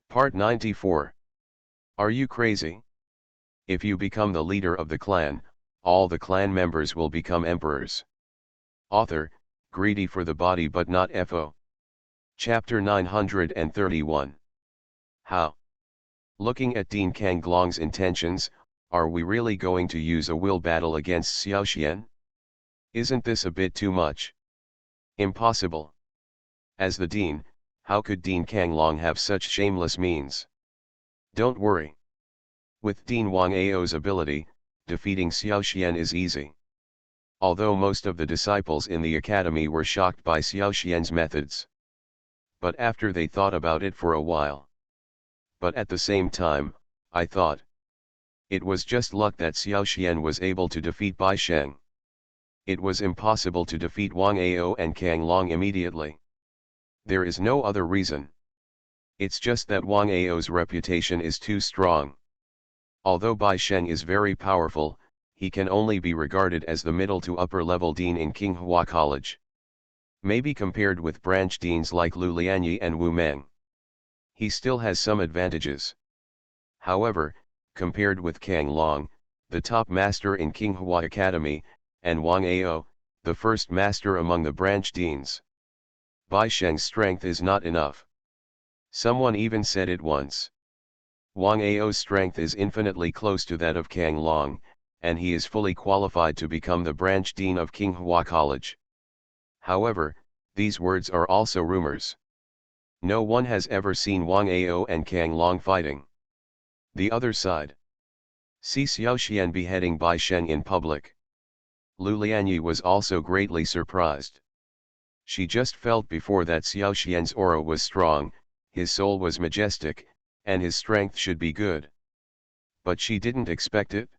Part 94. Are you crazy? If you become the leader of the clan, all the clan members will become emperors. Author, greedy for the body but not FO. Chapter 931. How? Looking at Dean Kanglong's intentions, are we really going to use a will battle against Xiaoxian? Isn't this a bit too much? Impossible. As the Dean, how could Dean Kanglong have such shameless means? Don't worry. With Dean Wang Ao's ability, defeating Xiaoxian is easy. Although most of the disciples in the academy were shocked by Xiaoxian's methods. But after they thought about it for a while. But at the same time, I thought. It was just luck that Xiaoxian was able to defeat Bai Sheng. It was impossible to defeat Wang Ao and Kanglong immediately. There is no other reason. It's just that Wang Ao's reputation is too strong. Although Bai Sheng is very powerful, he can only be regarded as the middle to upper level dean in Qinghua College. Maybe compared with branch deans like Lu Lianyi and Wu Meng. He still has some advantages. However, compared with Kanglong, the top master in Qinghua Academy, and Wang Ao, the first master among the branch deans, Bai Sheng's strength is not enough. Someone even said it once. Wang Ao's strength is infinitely close to that of Kanglong, and he is fully qualified to become the branch dean of Qinghua College. However, these words are also rumors. No one has ever seen Wang Ao and Kanglong fighting. The other side. See Xiaoxian beheading Bai Sheng in public. Lu Lianyi was also greatly surprised. She just felt before that Xiaoxian's aura was strong, his soul was majestic, and his strength should be good. But she didn't expect it.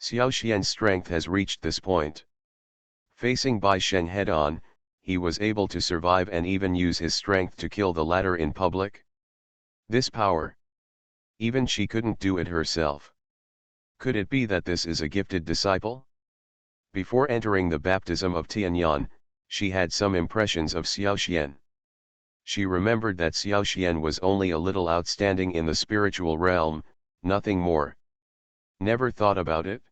Xiaoxian's strength has reached this point. Facing Bai Sheng head-on, he was able to survive and even use his strength to kill the latter in public. This power. Even she couldn't do it herself. Could it be that this is a gifted disciple? Before entering the baptism of Tianyan, she had some impressions of Xiaoxian. She remembered that Xiaoxian was only a little outstanding in the spiritual realm, nothing more. Never thought about it?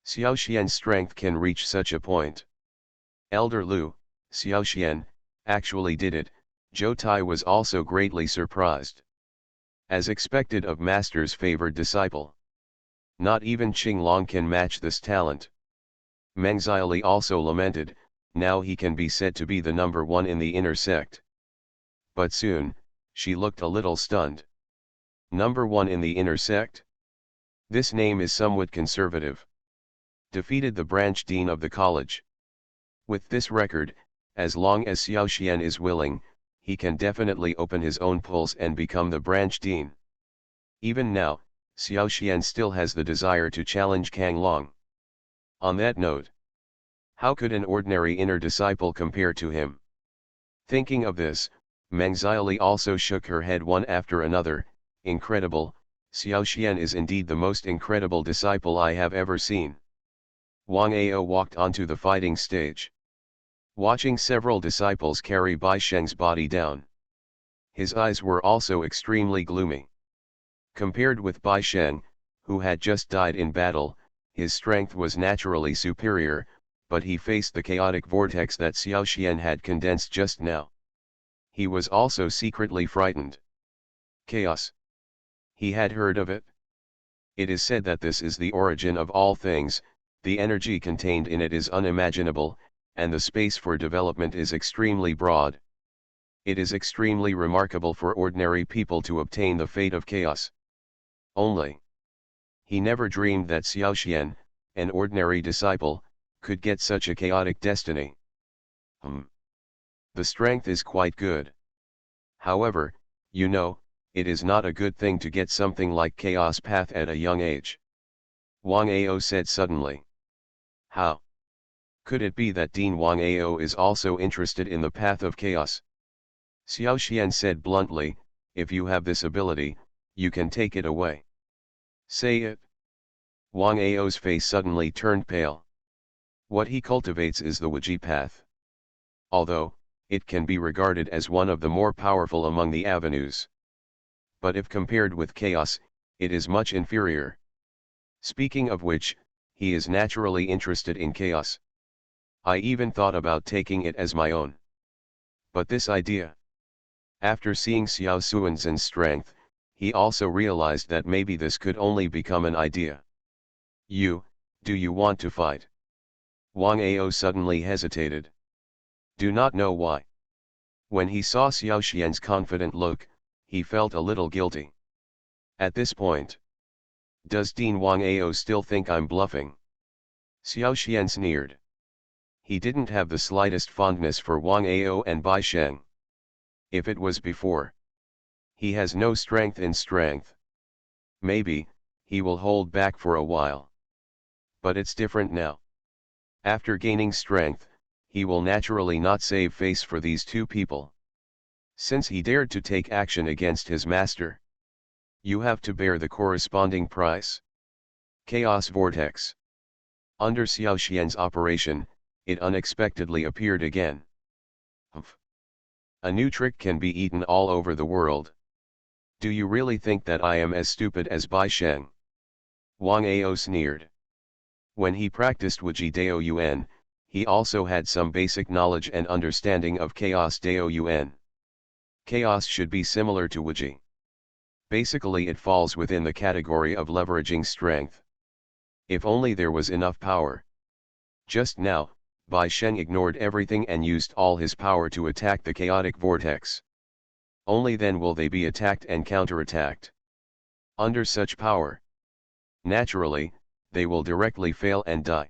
Xiaoxian's strength can reach such a point. Elder Lu, Xiaoxian, actually did it. Zhou Tai was also greatly surprised. As expected of master's favored disciple. Not even Qinglong can match this talent. Meng Xiaoli also lamented, now he can be said to be the number one in the inner sect. But soon, she looked a little stunned. Number one in the inner sect? This name is somewhat conservative. Defeated the branch dean of the college. With this record, as long as Xiaoxian is willing, he can definitely open his own pulse and become the branch dean. Even now, Xiaoxian still has the desire to challenge Kanglong. On that note, how could an ordinary inner disciple compare to him? Thinking of this, Meng Xiaoli also shook her head one after another. Incredible, Xiaoxian is indeed the most incredible disciple I have ever seen. Wang Ao walked onto the fighting stage. Watching several disciples carry Bai Sheng's body down. His eyes were also extremely gloomy. Compared with Bai Sheng, who had just died in battle, his strength was naturally superior, but he faced the chaotic vortex that Xiaoxian had condensed just now. He was also secretly frightened. Chaos. He had heard of it. It is said that this is the origin of all things, the energy contained in it is unimaginable, and the space for development is extremely broad. It is extremely remarkable for ordinary people to obtain the fate of chaos. Only. He never dreamed that Xiaoxian, an ordinary disciple, could get such a chaotic destiny. The strength is quite good. However, you know, it is not a good thing to get something like chaos path at a young age. Wang Ao said suddenly. How? Could it be that Dean Wang Ao is also interested in the path of chaos? Xiaoxian said bluntly, if you have this ability, you can take it away. Say it. Wang Ao's face suddenly turned pale. What he cultivates is the Wuji path. Although, it can be regarded as one of the more powerful among the avenues. but if compared with chaos, it is much inferior. Speaking of which, he is naturally interested in chaos. I even thought about taking it as my own. But this idea. After seeing Xiao Suanzhen's strength, he also realized that maybe this could only become an idea. Do you want to fight? Wang Ao suddenly hesitated. Do not know why. When he saw Xiao Xian's confident look, he felt a little guilty. At this point, does Dean Wang Ao still think I'm bluffing? Xiao Xian sneered. He didn't have the slightest fondness for Wang Ao and Bai Sheng. If it was before, he has no strength in strength. Maybe, he will hold back for a while. But it's different now. After gaining strength, he will naturally not save face for these two people. Since he dared to take action against his master, you have to bear the corresponding price. Chaos Vortex. Under Xiao Xian's operation, it unexpectedly appeared again. Humph. A new trick can be eaten all over the world. Do you really think that I am as stupid as Bai Sheng? Wang Ao sneered. When he practiced Wuji Dao Yuan, he also had some basic knowledge and understanding of Chaos Dao Yuan. Chaos should be similar to Wuji. Basically it falls within the category of leveraging strength. If only there was enough power. Just now, Bai Sheng ignored everything and used all his power to attack the chaotic vortex. Only then will they be attacked and counterattacked. Under such power, naturally, they will directly fail and die.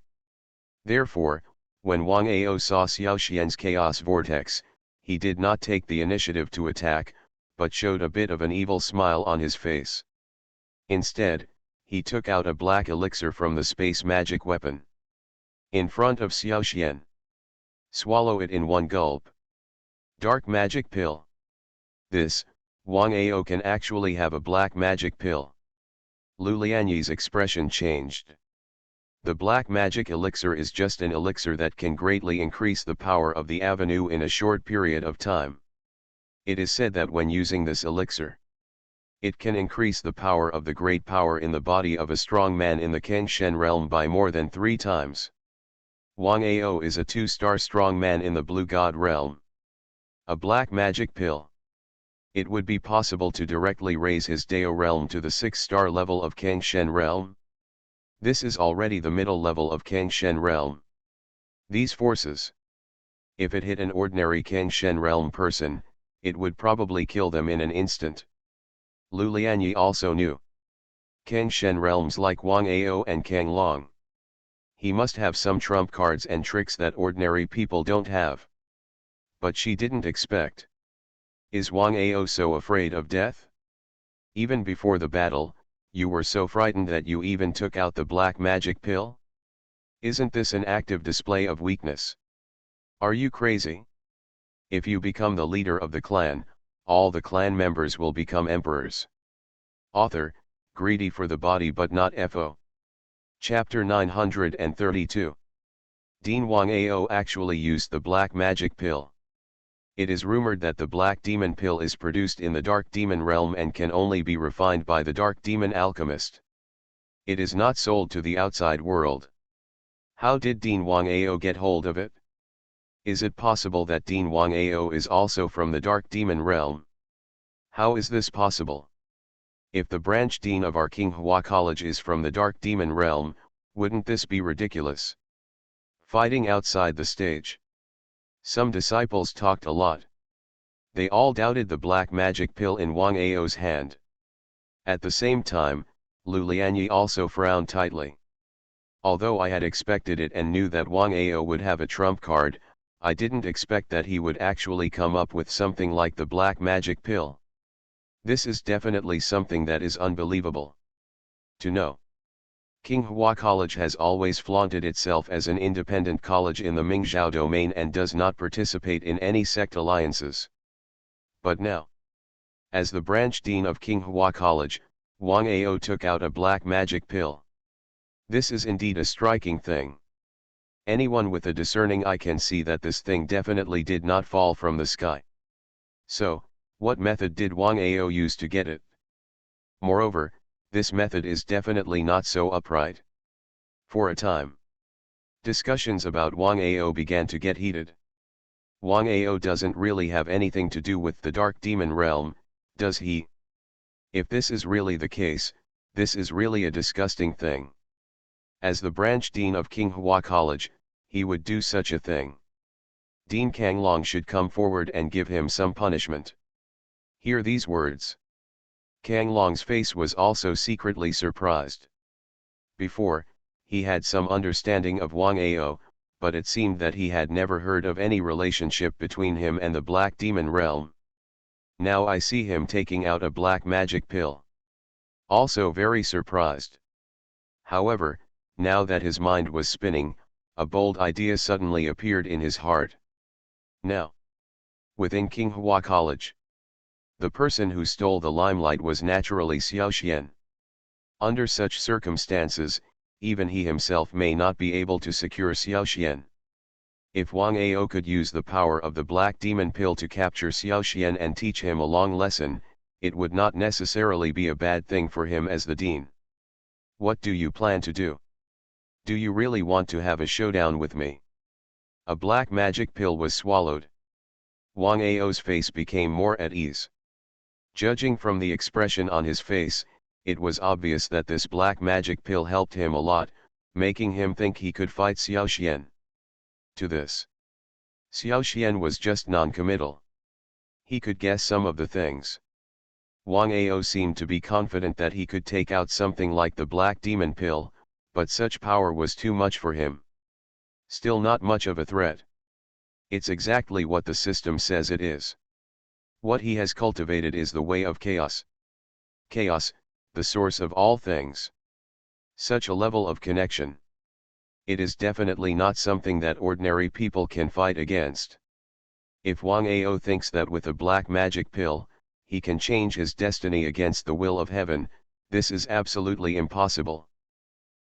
Therefore, when Wang Ao saw Xiao Xian's chaos vortex, he did not take the initiative to attack, but showed a bit of an evil smile on his face. Instead, he took out a black elixir from the space magic weapon. In front of Xiao Xian. Swallow it in one gulp. Dark magic pill. This, Wang Ao can actually have a black magic pill. Lu Lianyi's expression changed. The black magic elixir is just an elixir that can greatly increase the power of the avenue in a short period of time. It is said that when using this elixir, it can increase the power of the great power in the body of a strong man in the Kangshen realm by more than 3 times. Wang Ao is a 2-star strong man in the Blue God realm. A black magic pill. It would be possible to directly raise his Dao realm to the 6-star level of Kangshen realm. This is already the middle level of Kangshen realm. These forces, if it hit an ordinary Kangshen realm person, it would probably kill them in an instant. Lu Lianyi also knew Kangshen realms like Wang Ao and Kang Long. He must have some trump cards and tricks that ordinary people don't have. But she didn't expect. Is Wang Ao so afraid of death? Even before the battle, you were so frightened that you even took out the black magic pill? Isn't this an active display of weakness? Are you crazy? If you become the leader of the clan, all the clan members will become emperors. Author, greedy for the body but not FO. Chapter 932. Dean Wang Ao actually used the black magic pill. It is rumored that the black demon pill is produced in the dark demon realm and can only be refined by the dark demon alchemist. It is not sold to the outside world. How did Dean Wang Ao get hold of it? Is it possible that Dean Wang Ao is also from the dark demon realm? How is this possible? If the branch dean of our Qinghua College is from the dark demon realm, wouldn't this be ridiculous? Fighting outside the stage. Some disciples talked a lot. They all doubted the black magic pill in Wang Ao's hand. At the same time, Lu Lianyi also frowned tightly. Although I had expected it and knew that Wang Ao would have a trump card, I didn't expect that he would actually come up with something like the black magic pill. This is definitely something that is unbelievable. To know. Qinghua College has always flaunted itself as an independent college in the Mingzhou domain and does not participate in any sect alliances. But now, as the branch dean of Qinghua College, Wang Ao took out a black magic pill. This is indeed a striking thing. Anyone with a discerning eye can see that this thing definitely did not fall from the sky. So, what method did Wang Ao use to get it? Moreover, this method is definitely not so upright. For a time, discussions about Wang Ao began to get heated. Wang Ao doesn't really have anything to do with the dark demon realm, does he? If this is really the case, this is really a disgusting thing. As the branch dean of Qinghua College, he would do such a thing. Dean Kang Long should come forward and give him some punishment. Hear these words. Kang Long's face was also secretly surprised. Before, he had some understanding of Wang Ao, but it seemed that he had never heard of any relationship between him and the Black Demon realm. Now I see him taking out a black magic pill. Also very surprised. However, now that his mind was spinning, a bold idea suddenly appeared in his heart. Now, within Qinghua College, the person who stole the limelight was naturally Xiaoxian. Under such circumstances, even he himself may not be able to secure Xiaoxian. If Wang Ao could use the power of the black demon pill to capture Xiaoxian and teach him a long lesson, it would not necessarily be a bad thing for him as the dean. What do you plan to do? Do you really want to have a showdown with me? A black magic pill was swallowed. Wang Ao's face became more at ease. Judging from the expression on his face, it was obvious that this black magic pill helped him a lot, making him think he could fight Xiaoxian. To this, Xiaoxian was just non-committal. He could guess some of the things. Wang Ao seemed to be confident that he could take out something like the black demon pill, but such power was too much for him. Still not much of a threat. It's exactly what the system says it is. What he has cultivated is the way of chaos. Chaos, the source of all things. Such a level of connection. It is definitely not something that ordinary people can fight against. If Wang Ao thinks that with a black magic pill, he can change his destiny against the will of heaven, this is absolutely impossible.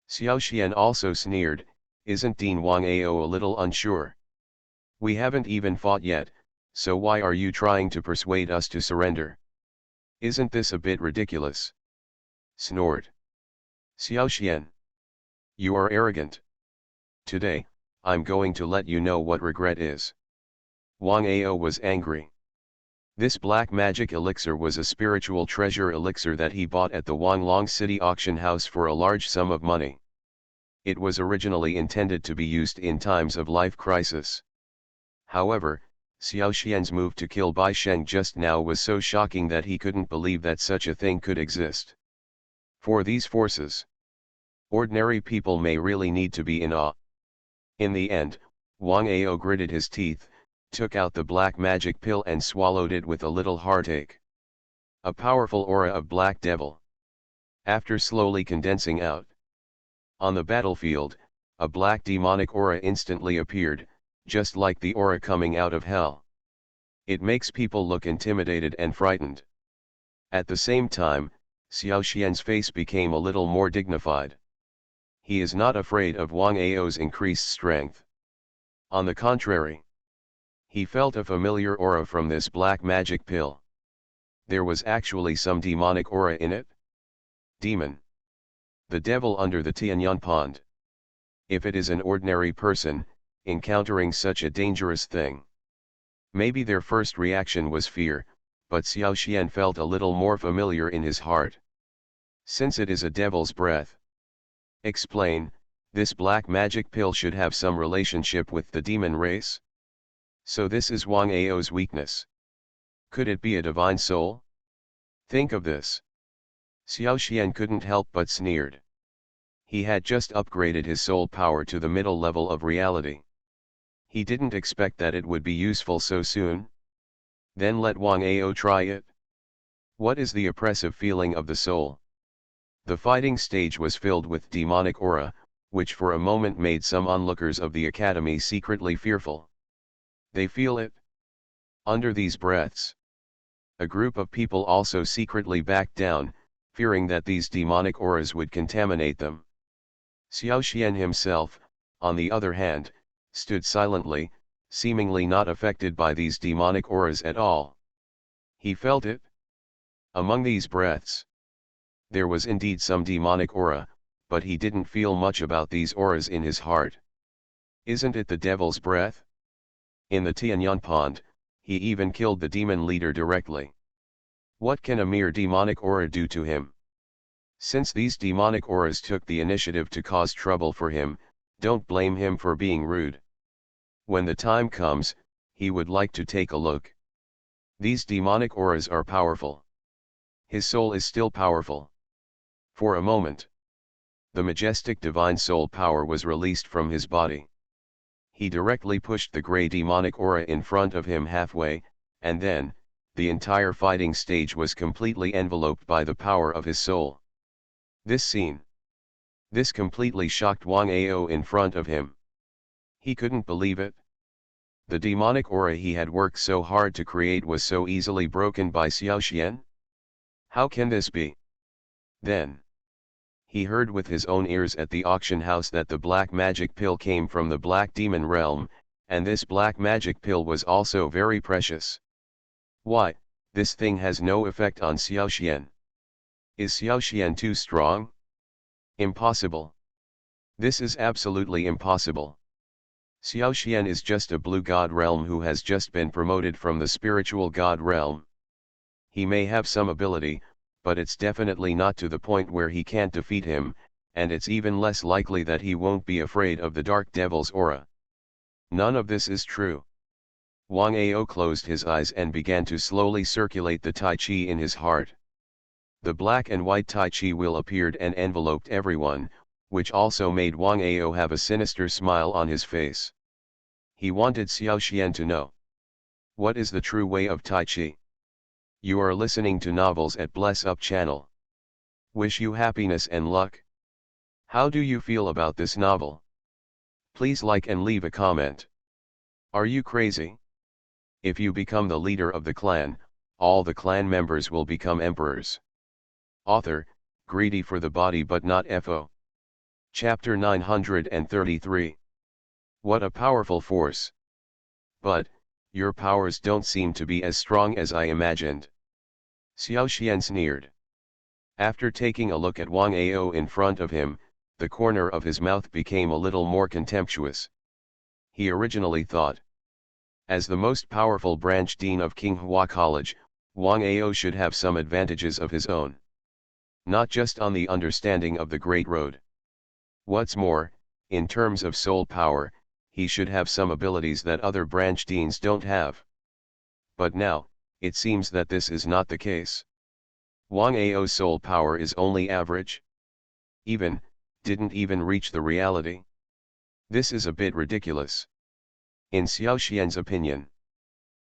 Xiaoxian also sneered, isn't Dean Wang Ao a little unsure? We haven't even fought yet, so why are you trying to persuade us to surrender? Isn't this a bit ridiculous? Snored Xiaoxian. You are arrogant. Today, I'm going to let you know what regret is. Wang Ao was angry. This black magic elixir was a spiritual treasure elixir that he bought at the Wanglong City auction house for a large sum of money. It was originally intended to be used in times of life crisis. However, Xiaoxian's move to kill Bai Sheng just now was so shocking that he couldn't believe that such a thing could exist. For these forces, ordinary people may really need to be in awe. In the end, Wang Ao gritted his teeth, took out the black magic pill and swallowed it with a little heartache. A powerful aura of black devil. After slowly condensing out on the battlefield, a black demonic aura instantly appeared, just like the aura coming out of hell. It makes people look intimidated and frightened. At the same time, Xiaoxian's face became a little more dignified. He is not afraid of Wang Ao's increased strength. On the contrary, he felt a familiar aura from this black magic pill. There was actually some demonic aura in it. Demon. The devil under the Tianyang pond. If it is an ordinary person, encountering such a dangerous thing, maybe their first reaction was fear, but Xiaoxian felt a little more familiar in his heart. Since it is a devil's breath. Explain, this black magic pill should have some relationship with the demon race? So this is Wang Ao's weakness. Could it be a divine soul? Think of this. Xiaoxian couldn't help but sneered. He had just upgraded his soul power to the middle level of reality. He didn't expect that it would be useful so soon. Then let Wang Ao try it. What is the oppressive feeling of the soul? The fighting stage was filled with demonic aura, which for a moment made some onlookers of the academy secretly fearful. They feel it. Under these breaths, a group of people also secretly backed down, fearing that these demonic auras would contaminate them. Xiaoxian himself, on the other hand, stood silently, seemingly not affected by these demonic auras at all. He felt it. Among these breaths, There was indeed some demonic aura, but he didn't feel much about these auras in his heart. Isn't it the devil's breath? In the Tianyan pond, he even killed the demon leader directly. What can a mere demonic aura do to him? Since these demonic auras took the initiative to cause trouble for him, don't blame him for being rude. When the time comes, he would like to take a look. These demonic auras are powerful. His soul is still powerful. For a moment, the majestic divine soul power was released from his body. He directly pushed the grey demonic aura in front of him halfway, and then, the entire fighting stage was completely enveloped by the power of his soul. This scene. This completely shocked Wang Ao in front of him. He couldn't believe it. The demonic aura he had worked so hard to create was so easily broken by Xiaoxian? How can this be? Then, he heard with his own ears at the auction house that the black magic pill came from the black demon realm, and this black magic pill was also very precious. Why, this thing has no effect on Xiaoxian. Is Xiaoxian too strong? Impossible. This is absolutely impossible. Xiaoxian is just a blue god realm who has just been promoted from the spiritual god realm. He may have some ability, but it's definitely not to the point where he can't defeat him, and it's even less likely that he won't be afraid of the dark devil's aura. None of this is true. Wang Ao closed his eyes and began to slowly circulate the Tai Chi in his heart. The black and white Tai Chi wheel appeared and enveloped everyone, which also made Wang Ao have a sinister smile on his face. He wanted Xiaoxian to know. What is the true way of Tai Chi? You are listening to Novels at Bless Up channel. Wish you happiness and luck. How do you feel about this novel? Please like and leave a comment. Are you crazy? If you become the leader of the clan, all the clan members will become emperors. Author, greedy for the body but not FO. Chapter 933. What a powerful force. But, your powers don't seem to be as strong as I imagined. Xiaoxian sneered. After taking a look at Wang Ao in front of him, the corner of his mouth became a little more contemptuous. He originally thought, as the most powerful branch dean of Qinghua College, Wang Ao should have some advantages of his own. Not just on the understanding of the Great Road. What's more, in terms of soul power, he should have some abilities that other branch deans don't have. But now, it seems that this is not the case. Wang Ao's soul power is only average. Didn't even reach the reality. This is a bit ridiculous. In Xiaoxian's opinion,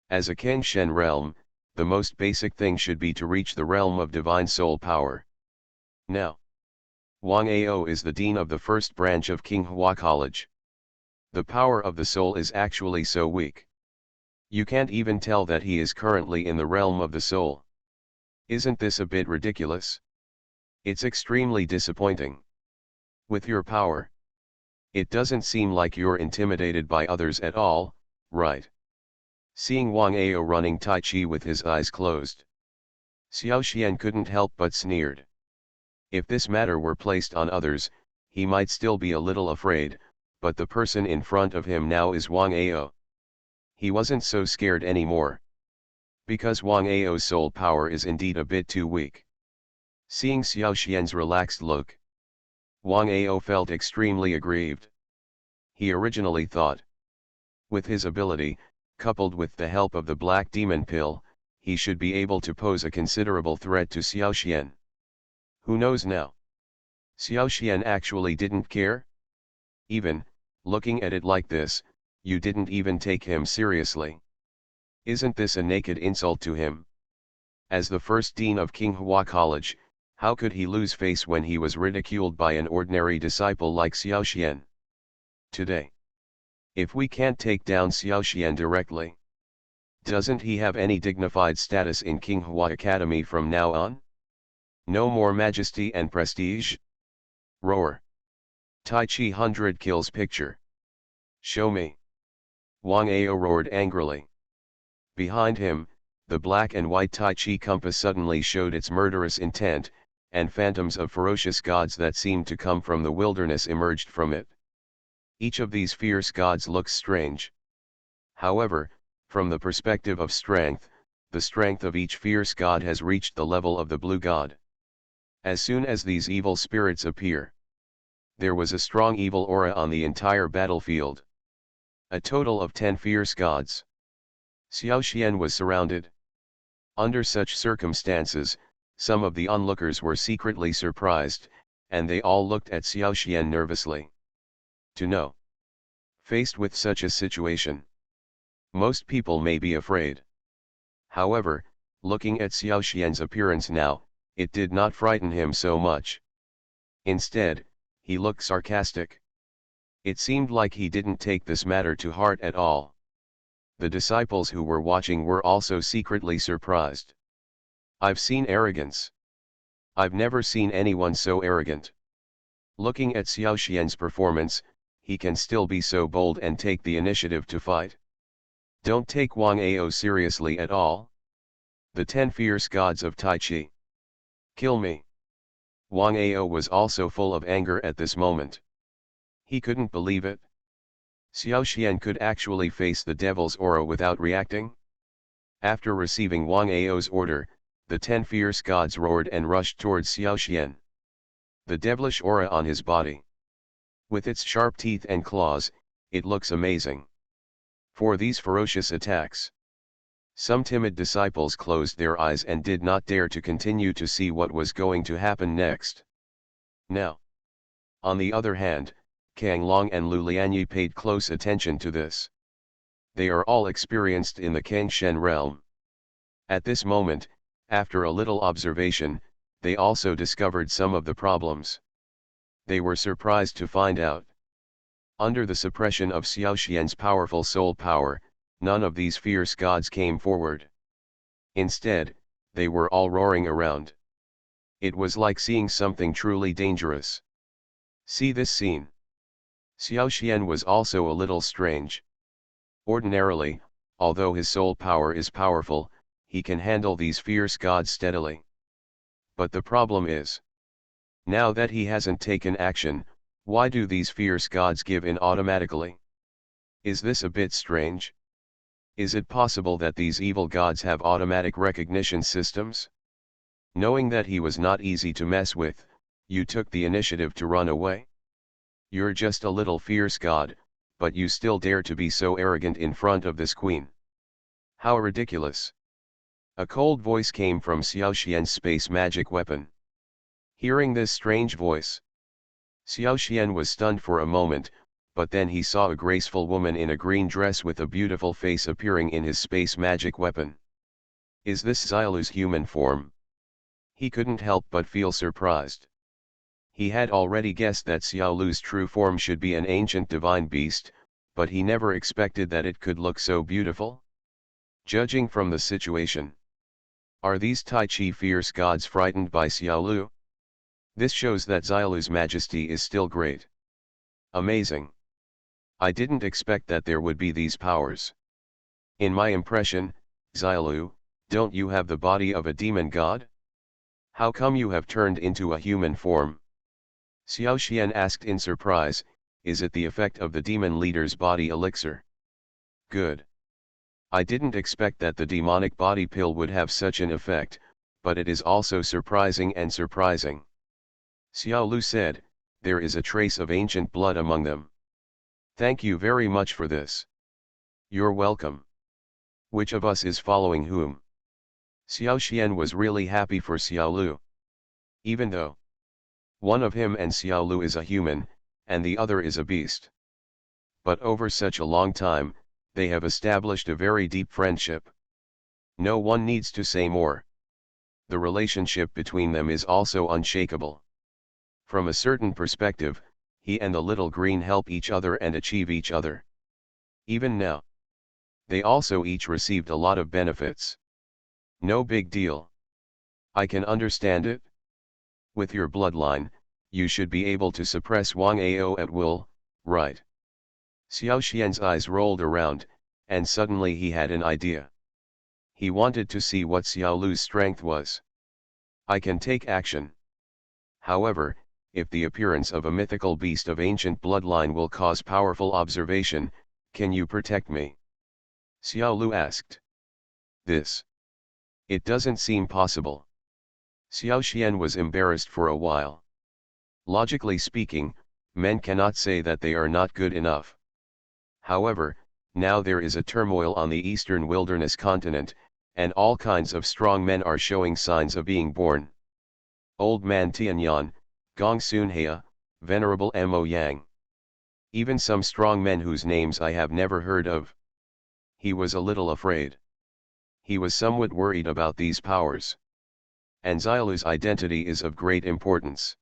as a Kengshen realm, the most basic thing should be to reach the realm of divine soul power. Now, Wang Ao is the dean of the first branch of Qinghua College. The power of the soul is actually so weak. You can't even tell that he is currently in the realm of the soul. Isn't this a bit ridiculous? It's extremely disappointing. With your power, it doesn't seem like you're intimidated by others at all, right? Seeing Wang Ao running Tai Chi with his eyes closed, Xiaoxian couldn't help but sneered. If this matter were placed on others, he might still be a little afraid, but the person in front of him now is Wang Ao. He wasn't so scared anymore. Because Wang Ao's soul power is indeed a bit too weak. Seeing Xiaoxian's relaxed look, Wang Ao felt extremely aggrieved. He originally thought, with his ability, coupled with the help of the black demon pill, he should be able to pose a considerable threat to Xiaoxian. Who knows now? Xiaoxian actually didn't care? Even, looking at it like this, you didn't even take him seriously. Isn't this a naked insult to him? As the first dean of Qinghua College, how could he lose face when he was ridiculed by an ordinary disciple like Xiaoxian? Today, if we can't take down Xiaoxian directly, doesn't he have any dignified status in Qinghua Academy from now on? No more majesty and prestige? Roar. Tai Chi 100 kills picture. Show me. Wang Ao roared angrily. Behind him, the black and white Tai Chi compass suddenly showed its murderous intent, and phantoms of ferocious gods that seemed to come from the wilderness emerged from it. Each of these fierce gods looks strange. However, from the perspective of strength, the strength of each fierce god has reached the level of the blue god. As soon as these evil spirits appear, there was a strong evil aura on the entire battlefield. A total of 10 fierce gods. Xiaoxian was surrounded. Under such circumstances, some of the onlookers were secretly surprised, and they all looked at Xiaoxian nervously. To know. Faced with such a situation, most people may be afraid. However, looking at Xiaoxian's appearance now, it did not frighten him so much. Instead, he looked sarcastic. It seemed like he didn't take this matter to heart at all. The disciples who were watching were also secretly surprised. I've seen arrogance. I've never seen anyone so arrogant. Looking at Xiaoxian's performance, he can still be so bold and take the initiative to fight. Don't take Wang Ao seriously at all. The 10 fierce gods of Tai Chi. Kill me. Wang Ao was also full of anger at this moment. He couldn't believe it. Xiaoxian could actually face the devil's aura without reacting. After receiving Wang Ao's order, the 10 fierce gods roared and rushed towards Xiaoxian. The devilish aura on his body. With its sharp teeth and claws, it looks amazing. For these ferocious attacks, some timid disciples closed their eyes and did not dare to continue to see what was going to happen next. Now, on the other hand, Kang Long and Lu Lianyi paid close attention to this. They are all experienced in the Kangshen realm. At this moment, after a little observation, they also discovered some of the problems. They were surprised to find out. Under the suppression of Xiaoxian's powerful soul power, none of these fierce gods came forward. Instead, they were all roaring around. It was like seeing something truly dangerous. See this scene. Xiaoxian was also a little strange. Ordinarily, although his soul power is powerful, he can handle these fierce gods steadily. But the problem is, now that he hasn't taken action, why do these fierce gods give in automatically? Is this a bit strange? Is it possible that these evil gods have automatic recognition systems? Knowing that he was not easy to mess with, you took the initiative to run away? You're just a little fierce god, but you still dare to be so arrogant in front of this queen. How ridiculous. A cold voice came from Xiaoxian's space magic weapon. Hearing this strange voice, Xiaoxian was stunned for a moment, but then he saw a graceful woman in a green dress with a beautiful face appearing in his space magic weapon. Is this Xiaolu's human form? He couldn't help but feel surprised. He had already guessed that Xiaolu's true form should be an ancient divine beast, but he never expected that it could look so beautiful. Judging from the situation, are these Tai Chi fierce gods frightened by Xiaolu? This shows that Xiaolu's majesty is still great. Amazing. I didn't expect that there would be these powers. In my impression, Xiaolu, don't you have the body of a demon god? How come you have turned into a human form? Xiaoxian asked in surprise, is it the effect of the demon leader's body elixir? Good. I didn't expect that the demonic body pill would have such an effect, but it is also surprising and surprising. Xiaolu said, there is a trace of ancient blood among them. Thank you very much for this. You're welcome. Which of us is following whom? Xiaoxian was really happy for Xiaolu. Even though one of him and Xiaolu is a human, and the other is a beast. But over such a long time, they have established a very deep friendship. No one needs to say more. The relationship between them is also unshakable. From a certain perspective, he and the little green help each other and achieve each other. Even now, they also each received a lot of benefits. No big deal. I can understand it. With your bloodline, you should be able to suppress Wang Ao at will, right? Xiaoxian's eyes rolled around, and suddenly he had an idea. He wanted to see what Xiaolu's strength was. I can take action. However, if the appearance of a mythical beast of ancient bloodline will cause powerful observation, can you protect me? Xiao Lu asked. This. It doesn't seem possible. Xiao Xian was embarrassed for a while. Logically speaking, men cannot say that they are not good enough. However, now there is a turmoil on the eastern wilderness continent, and all kinds of strong men are showing signs of being born. Old Man Tianyan, Gong Sunhea, Venerable Mo Yang. Even some strong men whose names I have never heard of. He was a little afraid. He was somewhat worried about these powers. And Xiaolu's identity is of great importance.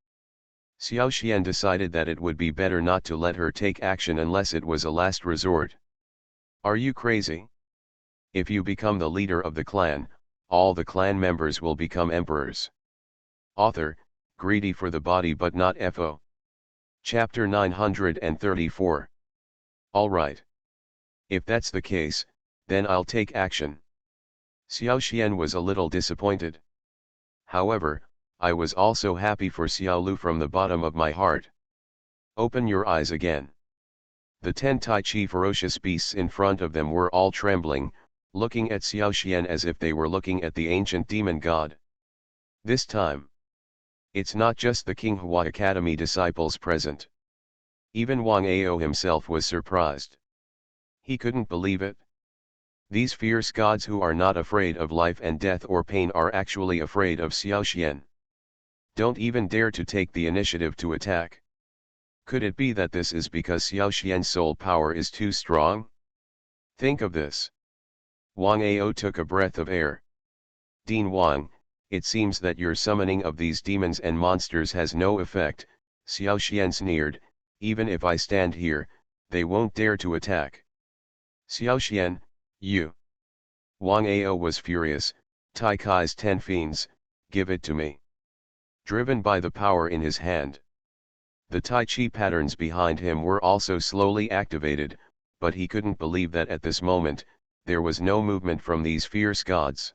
Xiao Xian decided that it would be better not to let her take action unless it was a last resort. Are you crazy? If you become the leader of the clan, all the clan members will become emperors. Author, greedy for the body but not FO. Chapter 934. Alright. If that's the case, then I'll take action. Xiao Xian was a little disappointed. However, I was also happy for Xiao Lu from the bottom of my heart. Open your eyes again. The 10 Tai Chi ferocious beasts in front of them were all trembling, looking at Xiao Xian as if they were looking at the ancient demon god. This time, it's not just the King Hua Academy disciples present. Even Wang Ao himself was surprised. He couldn't believe it. These fierce gods who are not afraid of life and death or pain are actually afraid of Xiao Xian. Don't even dare to take the initiative to attack. Could it be that this is because Xiao Xian's soul power is too strong? Think of this. Wang Ao took a breath of air. Dean Wang, it seems that your summoning of these demons and monsters has no effect, Xiao Xian sneered. Even if I stand here, they won't dare to attack. Xiao Xian, you. Wang Ao was furious. Tai Kai's 10 fiends, give it to me. Driven by the power in his hand. The Tai Chi patterns behind him were also slowly activated, but he couldn't believe that at this moment, there was no movement from these fierce gods.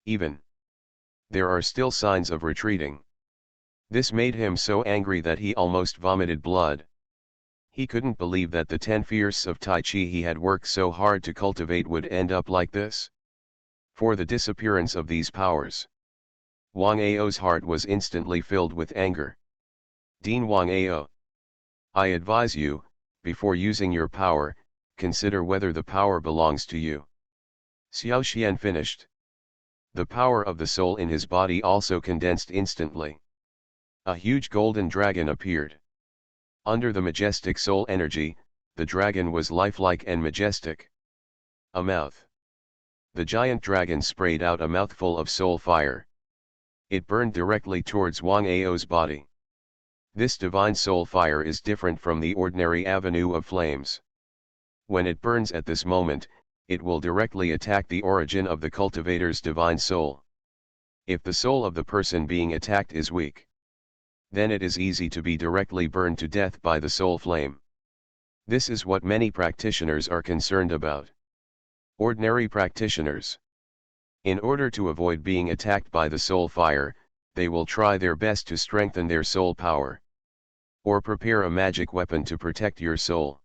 Even. There are still signs of retreating. This made him so angry that he almost vomited blood. He couldn't believe that the 10 fierce of Tai Chi he had worked so hard to cultivate would end up like this. For the disappearance of these powers. Wang Ao's heart was instantly filled with anger. Dean Wang Ao. I advise you, before using your power, consider whether the power belongs to you. Xiao Xian finished. The power of the soul in his body also condensed instantly. A huge golden dragon appeared. Under the majestic soul energy, the dragon was lifelike and majestic. A mouth. The giant dragon sprayed out a mouthful of soul fire. It burned directly towards Wang Ao's body. This divine soul fire is different from the ordinary avenue of flames. When it burns at this moment, it will directly attack the origin of the cultivator's divine soul. If the soul of the person being attacked is weak, then it is easy to be directly burned to death by the soul flame. This is what many practitioners are concerned about. Ordinary practitioners. In order to avoid being attacked by the soul fire, they will try their best to strengthen their soul power. Or prepare a magic weapon to protect your soul.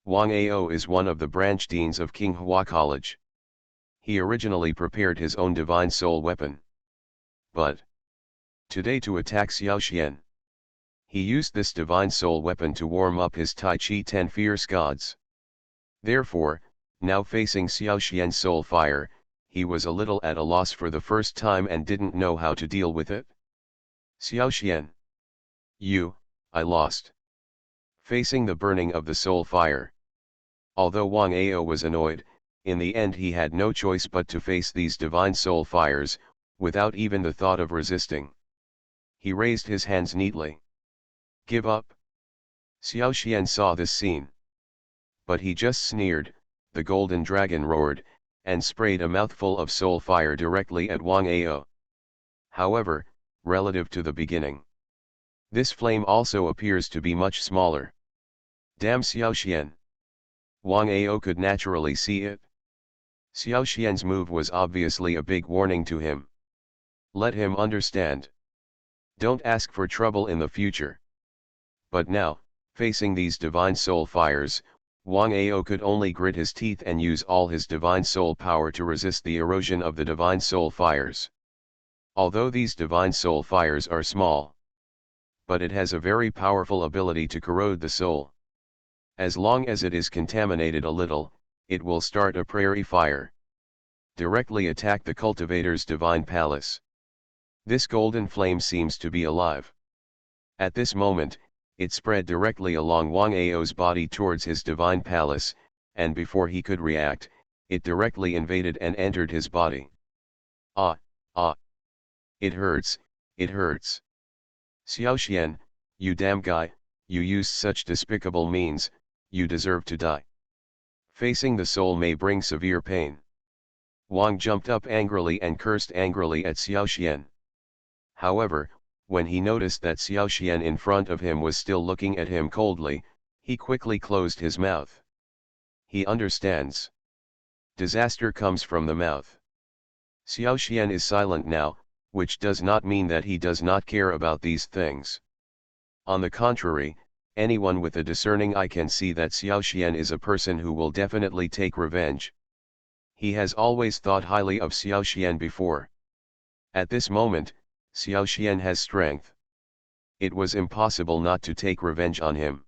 Wang Ao is one of the branch deans of King Hua College. He originally prepared his own divine soul weapon. But today to attack Xiao Xian. He used this divine soul weapon to warm up his Tai Chi 10 fierce gods. Therefore, now facing Xiao Xian's soul fire, he was a little at a loss for the first time and didn't know how to deal with it. Xiao Xian. I lost. Facing the burning of the soul fire. Although Wang Ao was annoyed, in the end he had no choice but to face these divine soul fires, without even the thought of resisting. He raised his hands neatly. Give up. Xiao Xian saw this scene. But he just sneered. The golden dragon roared, and sprayed a mouthful of soul fire directly at Wang Ao. However, relative to the beginning, this flame also appears to be much smaller. Damn Xiao Xian. Wang Ao could naturally see it. Xiao Xian's move was obviously a big warning to him. Let him understand. Don't ask for trouble in the future. But now, facing these divine soul fires, Wang Ao could only grit his teeth and use all his divine soul power to resist the erosion of the divine soul fires. Although these divine soul fires are small, but it has a very powerful ability to corrode the soul. As long as it is contaminated a little, it will start a prairie fire. Directly attack the cultivator's divine palace. This golden flame seems to be alive. At this moment, it spread directly along Wang Ao's body towards his divine palace, and before he could react, it directly invaded and entered his body. Ah, ah! It hurts, it hurts. Xiaoxian, you damn guy, you used such despicable means, you deserve to die. Facing the soul may bring severe pain. Wang jumped up angrily and cursed angrily at Xiaoxian. However, when he noticed that Xiaoxian in front of him was still looking at him coldly, he quickly closed his mouth. He understands. Disaster comes from the mouth. Xiaoxian is silent now, which does not mean that he does not care about these things. On the contrary, anyone with a discerning eye can see that Xiaoxian is a person who will definitely take revenge. He has always thought highly of Xiaoxian before. At this moment, Xiaoxian has strength. It was impossible not to take revenge on him.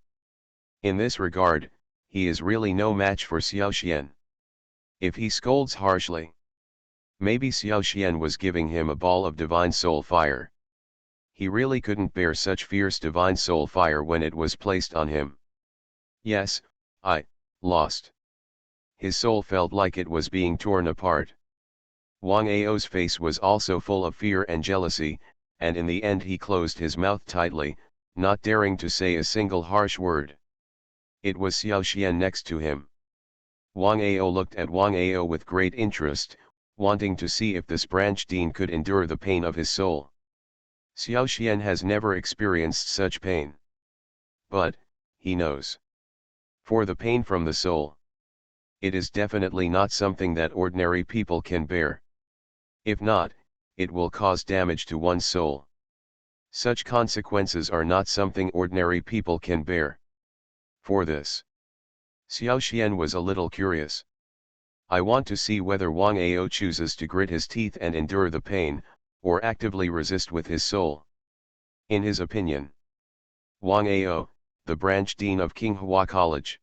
In this regard, he is really no match for Xiaoxian. If he scolds harshly, maybe Xiaoxian was giving him a ball of divine soul fire. He really couldn't bear such fierce divine soul fire when it was placed on him. Yes, I lost. His soul felt like it was being torn apart. Wang Ao's face was also full of fear and jealousy, and in the end he closed his mouth tightly, not daring to say a single harsh word. It was Xiaoxian next to him. Wang Ao looked at Wang Ao with great interest, wanting to see if this branch dean could endure the pain of his soul. Xiaoxian has never experienced such pain. But, he knows. For the pain from the soul, it is definitely not something that ordinary people can bear. If not, it will cause damage to one's soul. Such consequences are not something ordinary people can bear. For this, Xiaoxian was a little curious. I want to see whether Wang Ao chooses to grit his teeth and endure the pain, or actively resist with his soul. In his opinion, Wang Ao, the branch dean of Qinghua College,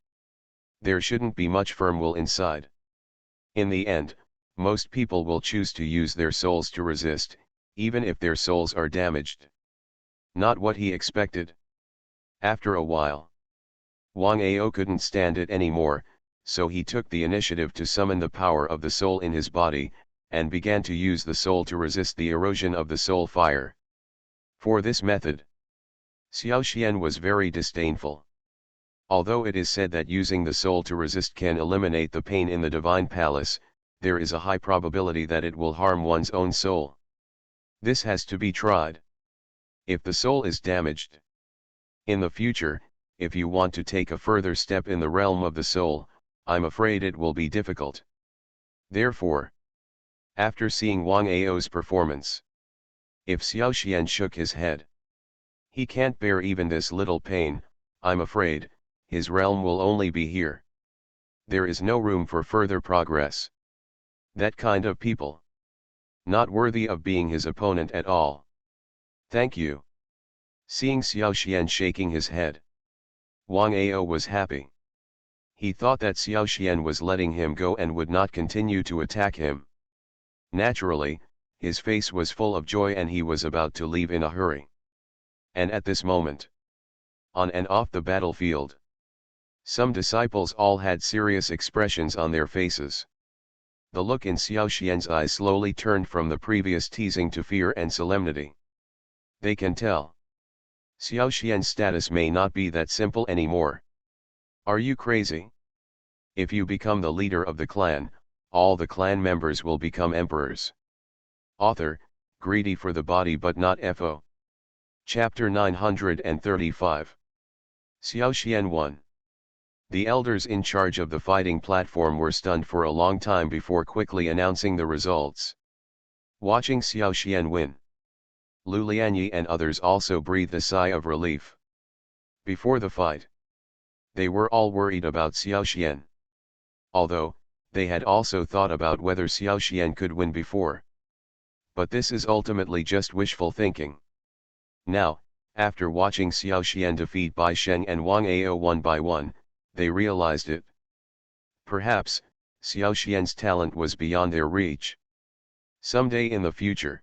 there shouldn't be much firm will inside. In the end, most people will choose to use their souls to resist, even if their souls are damaged. Not what he expected. After a while, Wang Ao couldn't stand it anymore, so he took the initiative to summon the power of the soul in his body, and began to use the soul to resist the erosion of the soul fire. For this method, Xiaoxian was very disdainful. Although it is said that using the soul to resist can eliminate the pain in the divine palace, there is a high probability that it will harm one's own soul. This has to be tried. If the soul is damaged in the future, if you want to take a further step in the realm of the soul, I'm afraid it will be difficult. Therefore, after seeing Wang Ao's performance, if Xiaoxian shook his head, he can't bear even this little pain, I'm afraid, his realm will only be here. There is no room for further progress. That kind of people, not worthy of being his opponent at all. Thank you. Seeing Xiaoxian shaking his head, Wang Ao was happy. He thought that Xiaoxian was letting him go and would not continue to attack him. Naturally, his face was full of joy and he was about to leave in a hurry. And at this moment, on and off the battlefield, some disciples all had serious expressions on their faces. The look in Xiaoxian's eyes slowly turned from the previous teasing to fear and solemnity. They can tell. Xiaoxian's status may not be that simple anymore. Are you crazy? If you become the leader of the clan, all the clan members will become emperors. Author, greedy for the body but not FO. Chapter 935. Xiaoxian 1. The elders in charge of the fighting platform were stunned for a long time before quickly announcing the results. Watching Xiaoxian win, Lu Lianyi and others also breathed a sigh of relief. Before the fight, they were all worried about Xiao Xian. Although, they had also thought about whether Xiao Xian could win before. But this is ultimately just wishful thinking. Now, after watching Xiao Xian defeat Bai Sheng and Wang Ao one by one, they realized it. Perhaps, Xiao Xian's talent was beyond their reach. Someday in the future,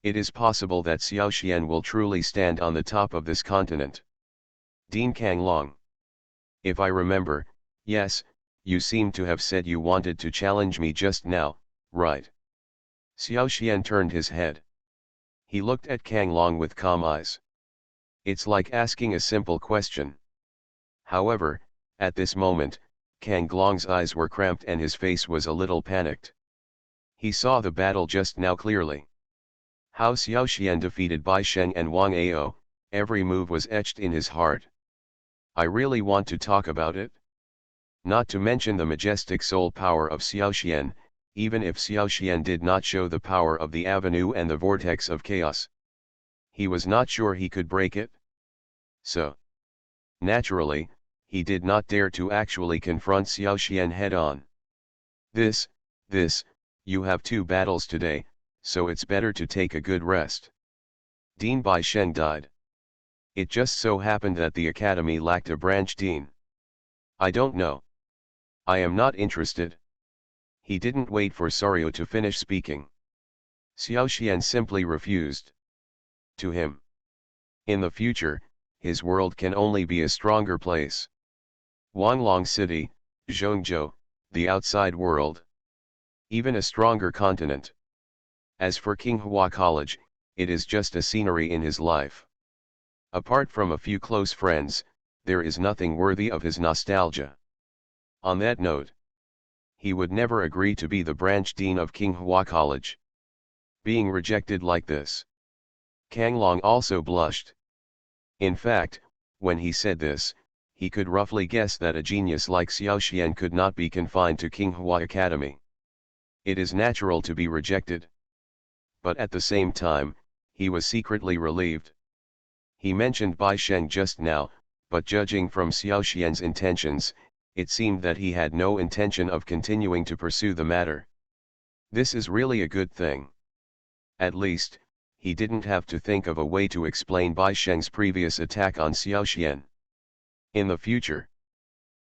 it is possible that Xiao Xian will truly stand on the top of this continent. Dean Kanglong. If I remember, yes, you seem to have said you wanted to challenge me just now, right? Xiao Xian turned his head. He looked at Kanglong with calm eyes. It's like asking a simple question. However, at this moment, Kanglong's eyes were cramped and his face was a little panicked. He saw the battle just now clearly. How Xiao Xian defeated Bai Sheng and Wang Ao, every move was etched in his heart. I really want to talk about it. Not to mention the majestic soul power of Xiao Xian, even if Xiao Xian did not show the power of the avenue and the vortex of chaos. He was not sure he could break it. So, naturally, he did not dare to actually confront Xiao Xian head-on. This, you have 2 battles today, so it's better to take a good rest. Dean Bai Sheng died. It just so happened that the academy lacked a branch dean. I don't know. I am not interested. He didn't wait for Sario to finish speaking. Xiao Xian simply refused. To him, in the future, his world can only be a stronger place. Wanglong City, Zhongzhou, the outside world. Even a stronger continent. As for Qinghua College, it is just a scenery in his life. Apart from a few close friends, there is nothing worthy of his nostalgia. On that note, he would never agree to be the branch dean of Qinghua College. Being rejected like this. Kanglong also blushed. In fact, when he said this, he could roughly guess that a genius like Xiao Xian could not be confined to Qinghua Academy. It is natural to be rejected. But at the same time, he was secretly relieved. He mentioned Bai Sheng just now, but judging from Xiao Xian's intentions, it seemed that he had no intention of continuing to pursue the matter. This is really a good thing. At least, he didn't have to think of a way to explain Bai Sheng's previous attack on Xiao Xian. In the future,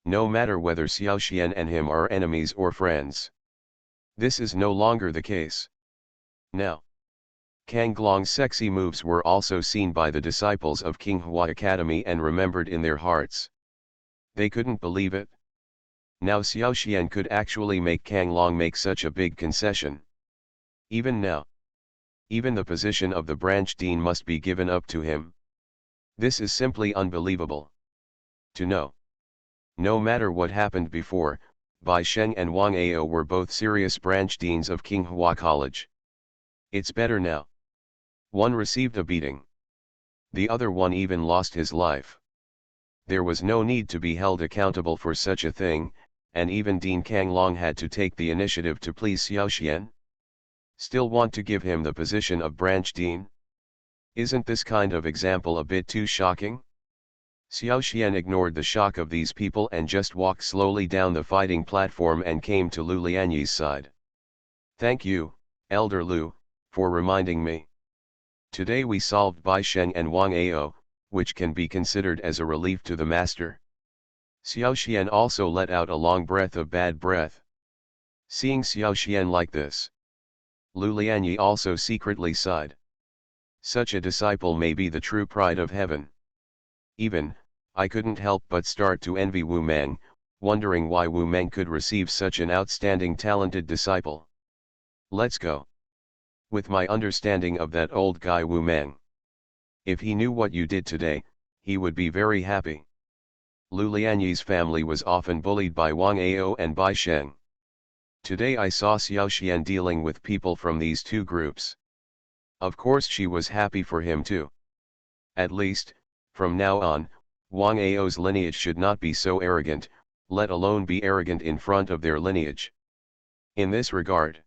no matter whether Xiao Xian and him are enemies or friends, this is no longer the case. Now, Kanglong's sexy moves were also seen by the disciples of Qinghua Academy and remembered in their hearts. They couldn't believe it. Now Xiao Xian could actually make Kanglong make such a big concession. Even now, even the position of the branch dean must be given up to him. This is simply unbelievable. To know. No matter what happened before, Bai Sheng and Wang Ao were both serious branch deans of Qinghua College. It's better now. One received a beating. The other one even lost his life. There was no need to be held accountable for such a thing, and even Dean Kanglong had to take the initiative to please Xiao Xian. Still want to give him the position of branch dean? Isn't this kind of example a bit too shocking? Xiao Xian ignored the shock of these people and just walked slowly down the fighting platform and came to Lu Lianyi's side. Thank you, Elder Lu, for reminding me. Today we solved Bai Sheng and Wang Ao, which can be considered as a relief to the master. Xiao Xian also let out a long breath of bad breath. Seeing Xiao Xian like this, Lu Lianyi also secretly sighed. Such a disciple may be the true pride of heaven. Even, I couldn't help but start to envy Wu Meng, wondering why Wu Meng could receive such an outstanding talented disciple. Let's go. With my understanding of that old guy Wu Meng. If he knew what you did today, he would be very happy. Lu Lianyi's family was often bullied by Wang Ao and Bai Sheng. Today I saw Xiao Xian dealing with people from these two groups. Of course she was happy for him too. At least, from now on, Wang Ao's lineage should not be so arrogant, let alone be arrogant in front of their lineage. In this regard,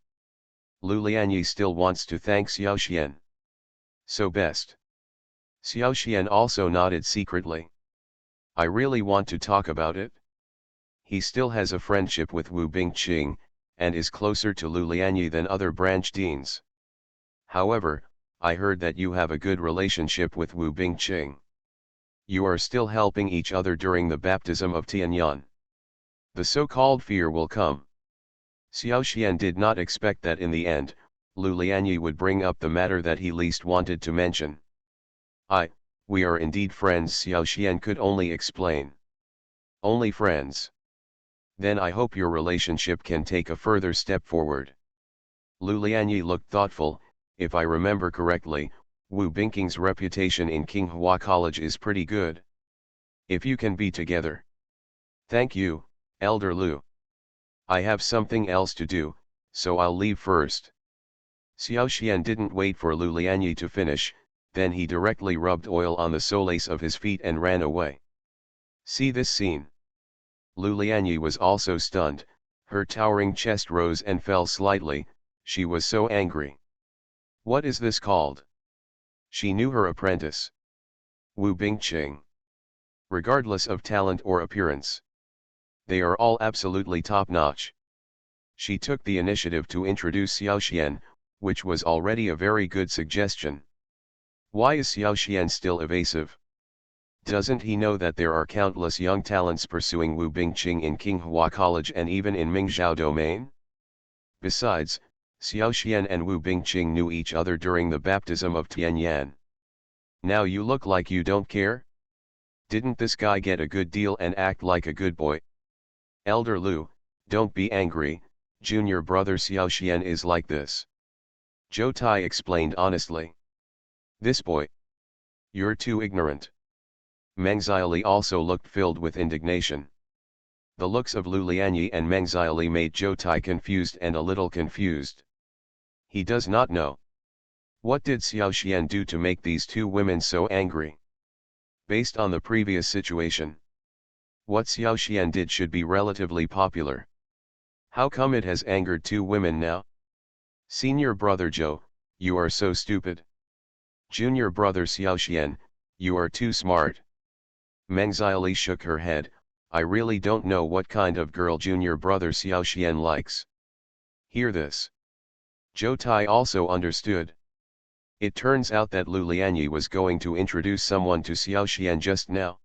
Lu Lianyi still wants to thank Xiao Xian. So best. Xiao Xian also nodded secretly. I really want to talk about it. He still has a friendship with Wu Bingqing, and is closer to Lu Lianyi than other branch deans. However, I heard that you have a good relationship with Wu Bingqing. You are still helping each other during the baptism of Tianyan. The so-called fear will come. Xiao Xian did not expect that in the end, Lu Lianyi would bring up the matter that he least wanted to mention. We are indeed friends, Xiao Xian could only explain. Only friends. Then I hope your relationship can take a further step forward. Lu Lianyi looked thoughtful. If I remember correctly, Wu Bingqing's reputation in Qinghua College is pretty good. If you can be together. Thank you, Elder Lu. I have something else to do, so I'll leave first. Xiao Xian didn't wait for Lu Lianyi to finish, then he directly rubbed oil on the soles of his feet and ran away. See this scene. Lu Lianyi was also stunned, her towering chest rose and fell slightly, she was so angry. What is this called? She knew her apprentice. Wu Bingqing. Regardless of talent or appearance. They are all absolutely top-notch. She took the initiative to introduce Xiao Xian, which was already a very good suggestion. Why is Xiao Xian still evasive? Doesn't he know that there are countless young talents pursuing Wu Bingqing in Qinghua College and even in Mingzhou domain? Besides, Xiao Xian and Wu Bingqing knew each other during the baptism of Tianyan. Now you look like you don't care? Didn't this guy get a good deal and act like a good boy? Elder Lu, don't be angry, junior brother Xiao Xian is like this. Zhou Tai explained honestly. This boy. You're too ignorant. Meng Xiaoli also looked filled with indignation. The looks of Lu Lianyi and Meng Xiaoli made Zhou Tai confused and a little confused. He does not know. What did Xiao Xian do to make these two women so angry? Based on the previous situation, what Xiao Xian did should be relatively popular. How come it has angered two women now? Senior brother Zhou, you are so stupid. Junior brother Xiao Xian, you are too smart. Meng Xiaoli shook her head. I really don't know what kind of girl junior brother Xiao Xian likes. Hear this. Zhou Tai also understood. It turns out that Lu Lianyi was going to introduce someone to Xiao Xian just now.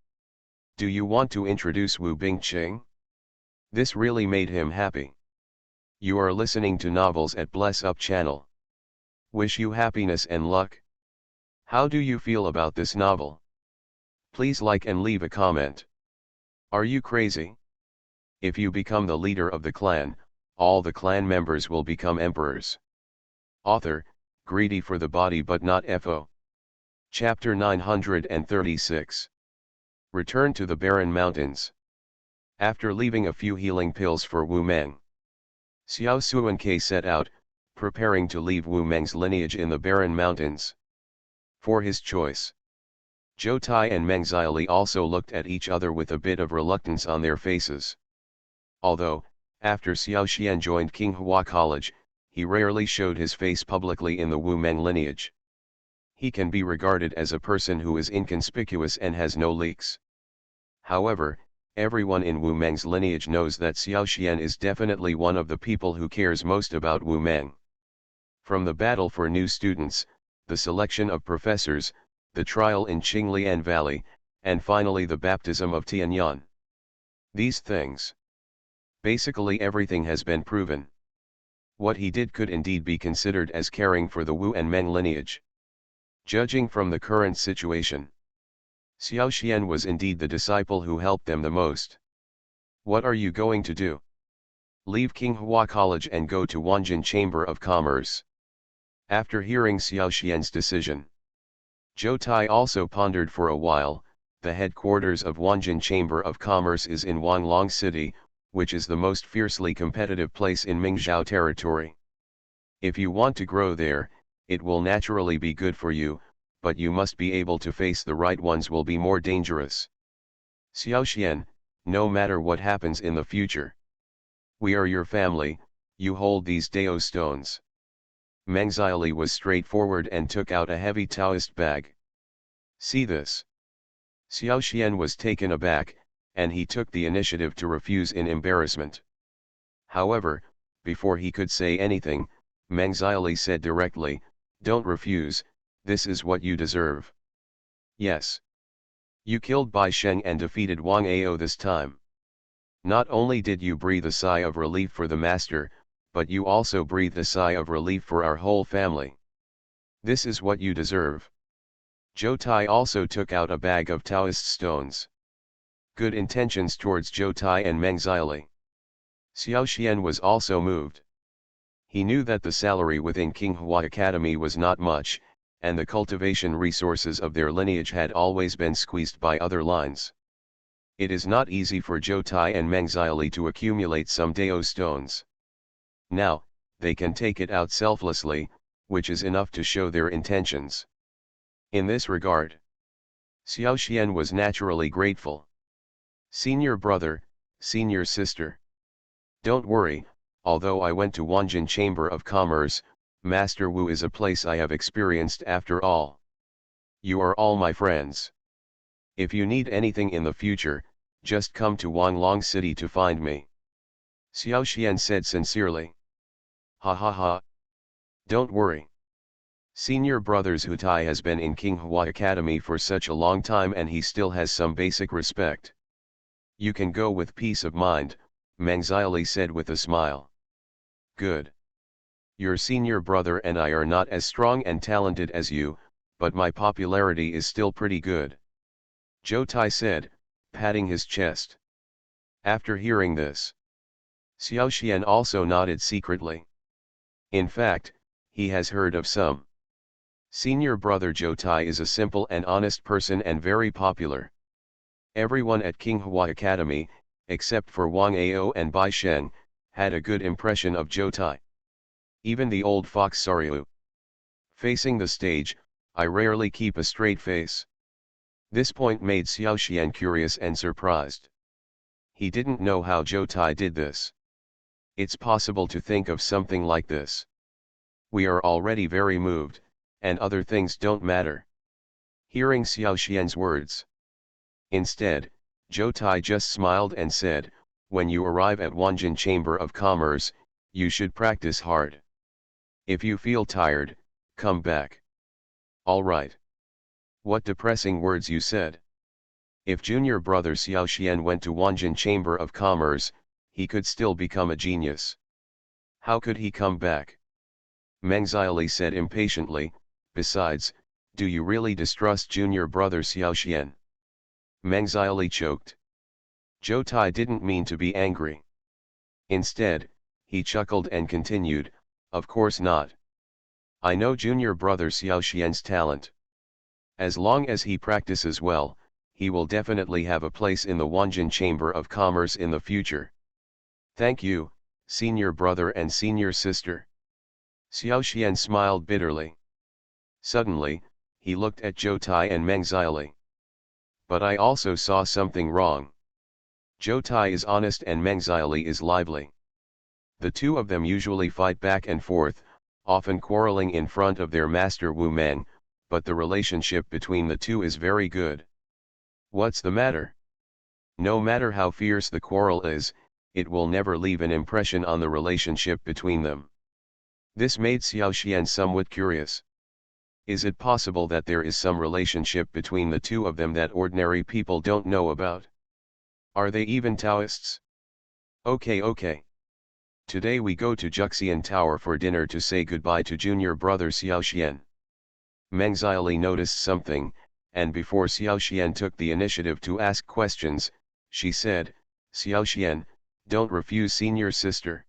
Do you want to introduce Wu Bingqing? This really made him happy. You are listening to Novels at Bless Up channel. Wish you happiness and luck. How do you feel about this novel? Please like and leave a comment. Are you crazy? If you become the leader of the clan, all the clan members will become emperors. Author, greedy for the body but not FO. Chapter 936. Return to the Barren Mountains. After leaving a few healing pills for Wu Meng, Xiao Xuanke set out, preparing to leave Wu Meng's lineage in the Barren Mountains. For his choice, Zhou Tai and Meng Xiaoli also looked at each other with a bit of reluctance on their faces. Although, after Xiao Xian joined Qinghua College, he rarely showed his face publicly in the Wu Meng lineage. He can be regarded as a person who is inconspicuous and has no leaks. However, everyone in Wu Meng's lineage knows that Xiao Xian is definitely one of the people who cares most about Wu Meng. From the battle for new students, the selection of professors, the trial in Qinglian Valley, and finally the baptism of Tianyan. These things. Basically everything has been proven. What he did could indeed be considered as caring for the Wu and Meng lineage. Judging from the current situation, Xiao Xian was indeed the disciple who helped them the most. What are you going to do? Leave Qinghua College and go to Wanjin Chamber of Commerce. After hearing Xiao Xian's decision, Zhou Tai also pondered for a while. The headquarters of Wanjin Chamber of Commerce is in Wanglong City, which is the most fiercely competitive place in Mingzhou territory. If you want to grow there, it will naturally be good for you, but you must be able to face the right ones will be more dangerous. Xiao Xian, no matter what happens in the future, we are your family, you hold these Dao stones. Meng Xiaoli was straightforward and took out a heavy Taoist bag. See this. Xiao Xian was taken aback, and he took the initiative to refuse in embarrassment. However, before he could say anything, Meng Xiaoli said directly, "Don't refuse, this is what you deserve." Yes. You killed Bai Sheng and defeated Wang Ao this time. Not only did you breathe a sigh of relief for the master, but you also breathed a sigh of relief for our whole family. This is what you deserve. Zhou Tai also took out a bag of Taoist stones. Good intentions towards Zhou Tai and Meng Xiaoli. Xiao Xian was also moved. He knew that the salary within King Hua Academy was not much, and the cultivation resources of their lineage had always been squeezed by other lines. It is not easy for Zhou Tai and Meng Xiaoli to accumulate some Dao stones. Now, they can take it out selflessly, which is enough to show their intentions. In this regard, Xiao Xian was naturally grateful. Senior brother, senior sister. Don't worry, although I went to Wanjin Chamber of Commerce, Master Wu is a place I have experienced after all. You are all my friends. If you need anything in the future, just come to Wanglong City to find me. Xiao Xian said sincerely. Ha ha ha. Don't worry. Senior brother's Hutai has been in King Hua Academy for such a long time and he still has some basic respect. You can go with peace of mind, Meng Xiaoli said with a smile. Good. Your senior brother and I are not as strong and talented as you, but my popularity is still pretty good. Zhou Tai said, patting his chest. After hearing this, Xiao Xian also nodded secretly. In fact, he has heard of some. Senior brother Zhou Tai is a simple and honest person and very popular. Everyone at King Hua Academy, except for Wang Ao and Bai Sheng, had a good impression of Zhou Tai. Even the old fox Saryu. Facing the stage, I rarely keep a straight face. This point made Xiao Xian curious and surprised. He didn't know how Zhou Tai did this. It's possible to think of something like this. We are already very moved, and other things don't matter. Hearing Xiao Xian's words. Instead, Zhou Tai just smiled and said, when you arrive at Wanjin Chamber of Commerce, you should practice hard. If you feel tired, come back. All right. What depressing words you said. If junior brother Xiao Xian went to Wanjin Chamber of Commerce, he could still become a genius. How could he come back? Meng Xiaoli said impatiently, besides, do you really distrust junior brother Xiao Xian? Meng Xiaoli choked. Zhou Tai didn't mean to be angry. Instead, he chuckled and continued, of course not. I know junior brother Xiao Xian's talent. As long as he practices well, he will definitely have a place in the Wanjin Chamber of Commerce in the future. Thank you, senior brother and senior sister. Xiao Xian smiled bitterly. Suddenly, he looked at Zhou Tai and Meng Xiaoli. But I also saw something wrong. Zhou Tai is honest and Meng Xiaoli is lively. The two of them usually fight back and forth, often quarreling in front of their master Wu Meng, but the relationship between the two is very good. What's the matter? No matter how fierce the quarrel is, it will never leave an impression on the relationship between them. This made Xiao Xian somewhat curious. Is it possible that there is some relationship between the two of them that ordinary people don't know about? Are they even Taoists? Okay. Today we go to Juxian Tower for dinner to say goodbye to junior brother Xiao Xian. Meng Xiaoli noticed something, and before Xiao Xian took the initiative to ask questions, she said, Xiao Xian, don't refuse senior sister.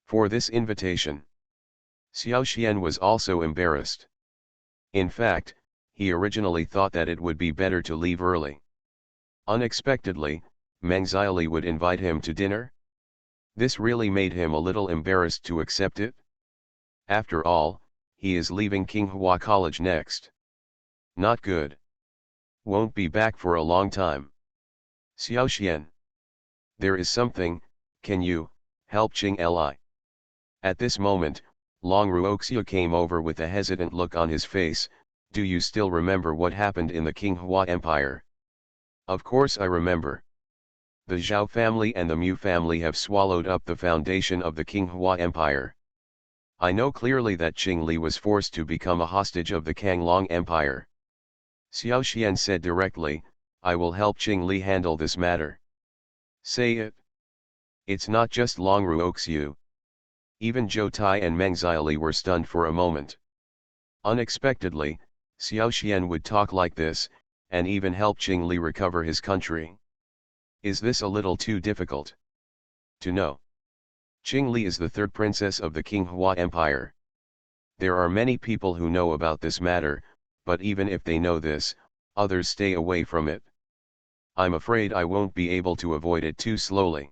For this invitation. Xiao Xian was also embarrassed. In fact, he originally thought that it would be better to leave early. Unexpectedly, Meng Xiaoli would invite him to dinner? This really made him a little embarrassed to accept it. After all, he is leaving King Hua College next. Not good. Won't be back for a long time. Xiao Xian. There is something, can you help Qing Li? At this moment, Long Ruoxia came over with a hesitant look on his face. Do you still remember what happened in the Qinghua Empire? Of course I remember. The Zhao family and the Mu family have swallowed up the foundation of the Qinghua Empire. I know clearly that Qing Li was forced to become a hostage of the Kanglong Empire. Xiao Xian said directly, I will help Qing Li handle this matter. Say it. It's not just Long Ruoxiu. Even Zhou Tai and Meng Xiaoli were stunned for a moment. Unexpectedly, Xiao Xian would talk like this, and even help Qing Li recover his country. Is this a little too difficult to know? Qing Li is the third princess of the Qinghua Empire. There are many people who know about this matter, but even if they know this, others stay away from it. I'm afraid I won't be able to avoid it too slowly.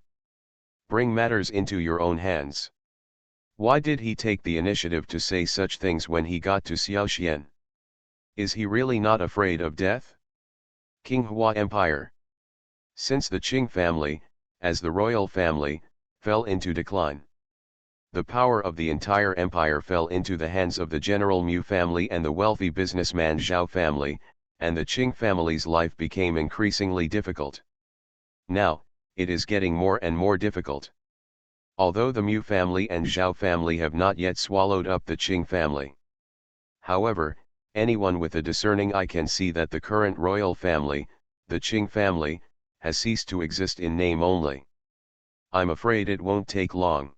Bring matters into your own hands. Why did he take the initiative to say such things when he got to Xiaoxian? Is he really not afraid of death? Qinghua Empire. Since the Qing family, as the royal family, fell into decline, the power of the entire empire fell into the hands of the General Mu family and the wealthy businessman Zhao family, and the Qing family's life became increasingly difficult. Now, it is getting more and more difficult. Although the Mu family and Zhao family have not yet swallowed up the Qing family. However, anyone with a discerning eye can see that the current royal family, the Qing family, has ceased to exist in name only. I'm afraid it won't take long.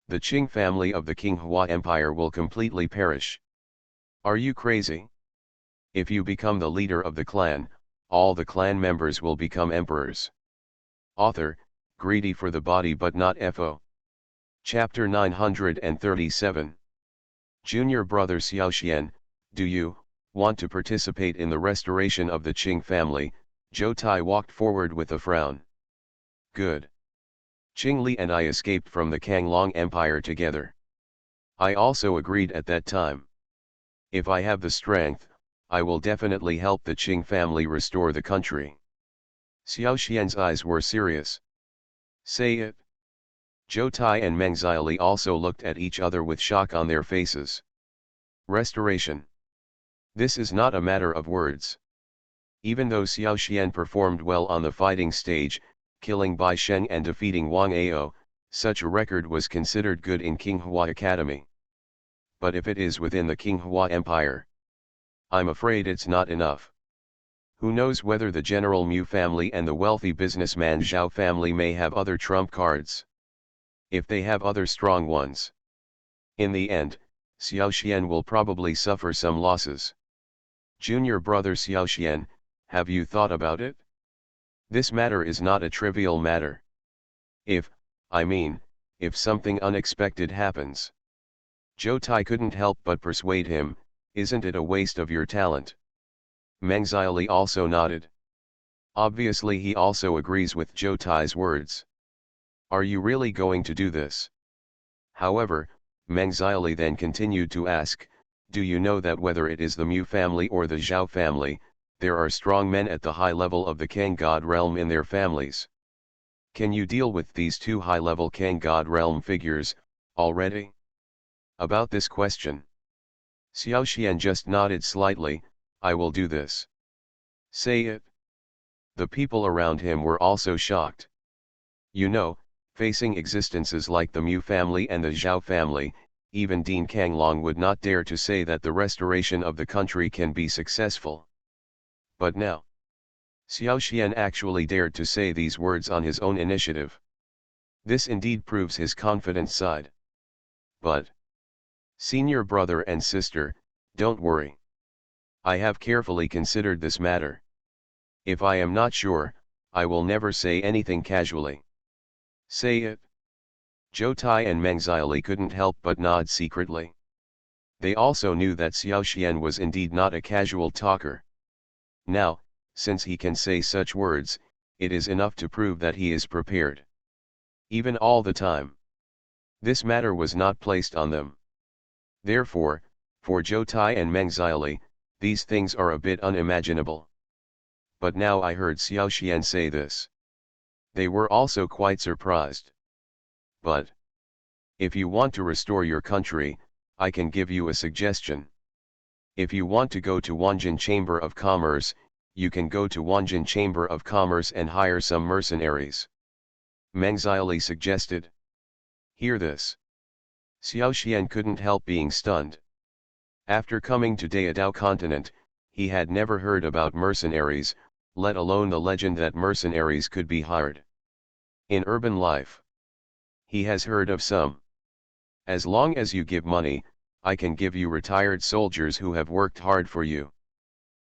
The Qing family of the Qinghua Empire will completely perish. Are you crazy? If you become the leader of the clan, all the clan members will become emperors. Author, greedy for the body but not FO. Chapter 937. Junior brother Xiaoxian, do you want to participate in the restoration of the Qing family? Zhou Tai walked forward with a frown. Good. Qing Li and I escaped from the Kanglong Empire together. I also agreed at that time. If I have the strength, I will definitely help the Qing family restore the country. Xiao Xian's eyes were serious. Say it. Zhou Tai and Meng Xiaoli also looked at each other with shock on their faces. Restoration. This is not a matter of words. Even though Xiao Xian performed well on the fighting stage, killing Bai Sheng and defeating Wang Ao, such a record was considered good in Qinghua Academy. But if it is within the Qinghua Empire, I'm afraid it's not enough. Who knows whether the General Mu family and the wealthy businessman Zhao family may have other trump cards. If they have other strong ones. In the end, Xiao Xian will probably suffer some losses. Junior brother Xiao Xian, have you thought about it? This matter is not a trivial matter. If something unexpected happens. Zhou Tai couldn't help but persuade him, isn't it a waste of your talent? Meng Xiaoli also nodded. Obviously he also agrees with Zhou Tai's words. Are you really going to do this? However, Meng Xiaoli then continued to ask, do you know that whether it is the Mu family or the Zhao family, there are strong men at the high level of the Kang God realm in their families? Can you deal with these two high-level Kang God realm figures, already? About this question, Xiao Xian just nodded slightly, I will do this. Say it. The people around him were also shocked. You know, facing existences like the Mu family and the Zhao family, even Dean Kanglong would not dare to say that the restoration of the country can be successful. But now, Xiao Xian actually dared to say these words on his own initiative. This indeed proves his confident side. But, senior brother and sister, don't worry. I have carefully considered this matter. If I am not sure, I will never say anything casually. Say it. Zhou Tai and Meng Xiaoli couldn't help but nod secretly. They also knew that Xiao Xian was indeed not a casual talker. Now, since he can say such words, it is enough to prove that he is prepared. Even all the time. This matter was not placed on them. Therefore, for Zhou Tai and Meng Xiaoli, these things are a bit unimaginable. But now I heard Xiao Xian say this. They were also quite surprised. But, if you want to restore your country, I can give you a suggestion. If you want to go to Wanjin Chamber of Commerce, you can go to Wanjin Chamber of Commerce and hire some mercenaries. Meng Xiaoli suggested. Hear this. Xiao Xian couldn't help being stunned. After coming to Daodao continent, he had never heard about mercenaries, let alone the legend that mercenaries could be hired. In urban life, he has heard of some. As long as you give money, I can give you retired soldiers who have worked hard for you.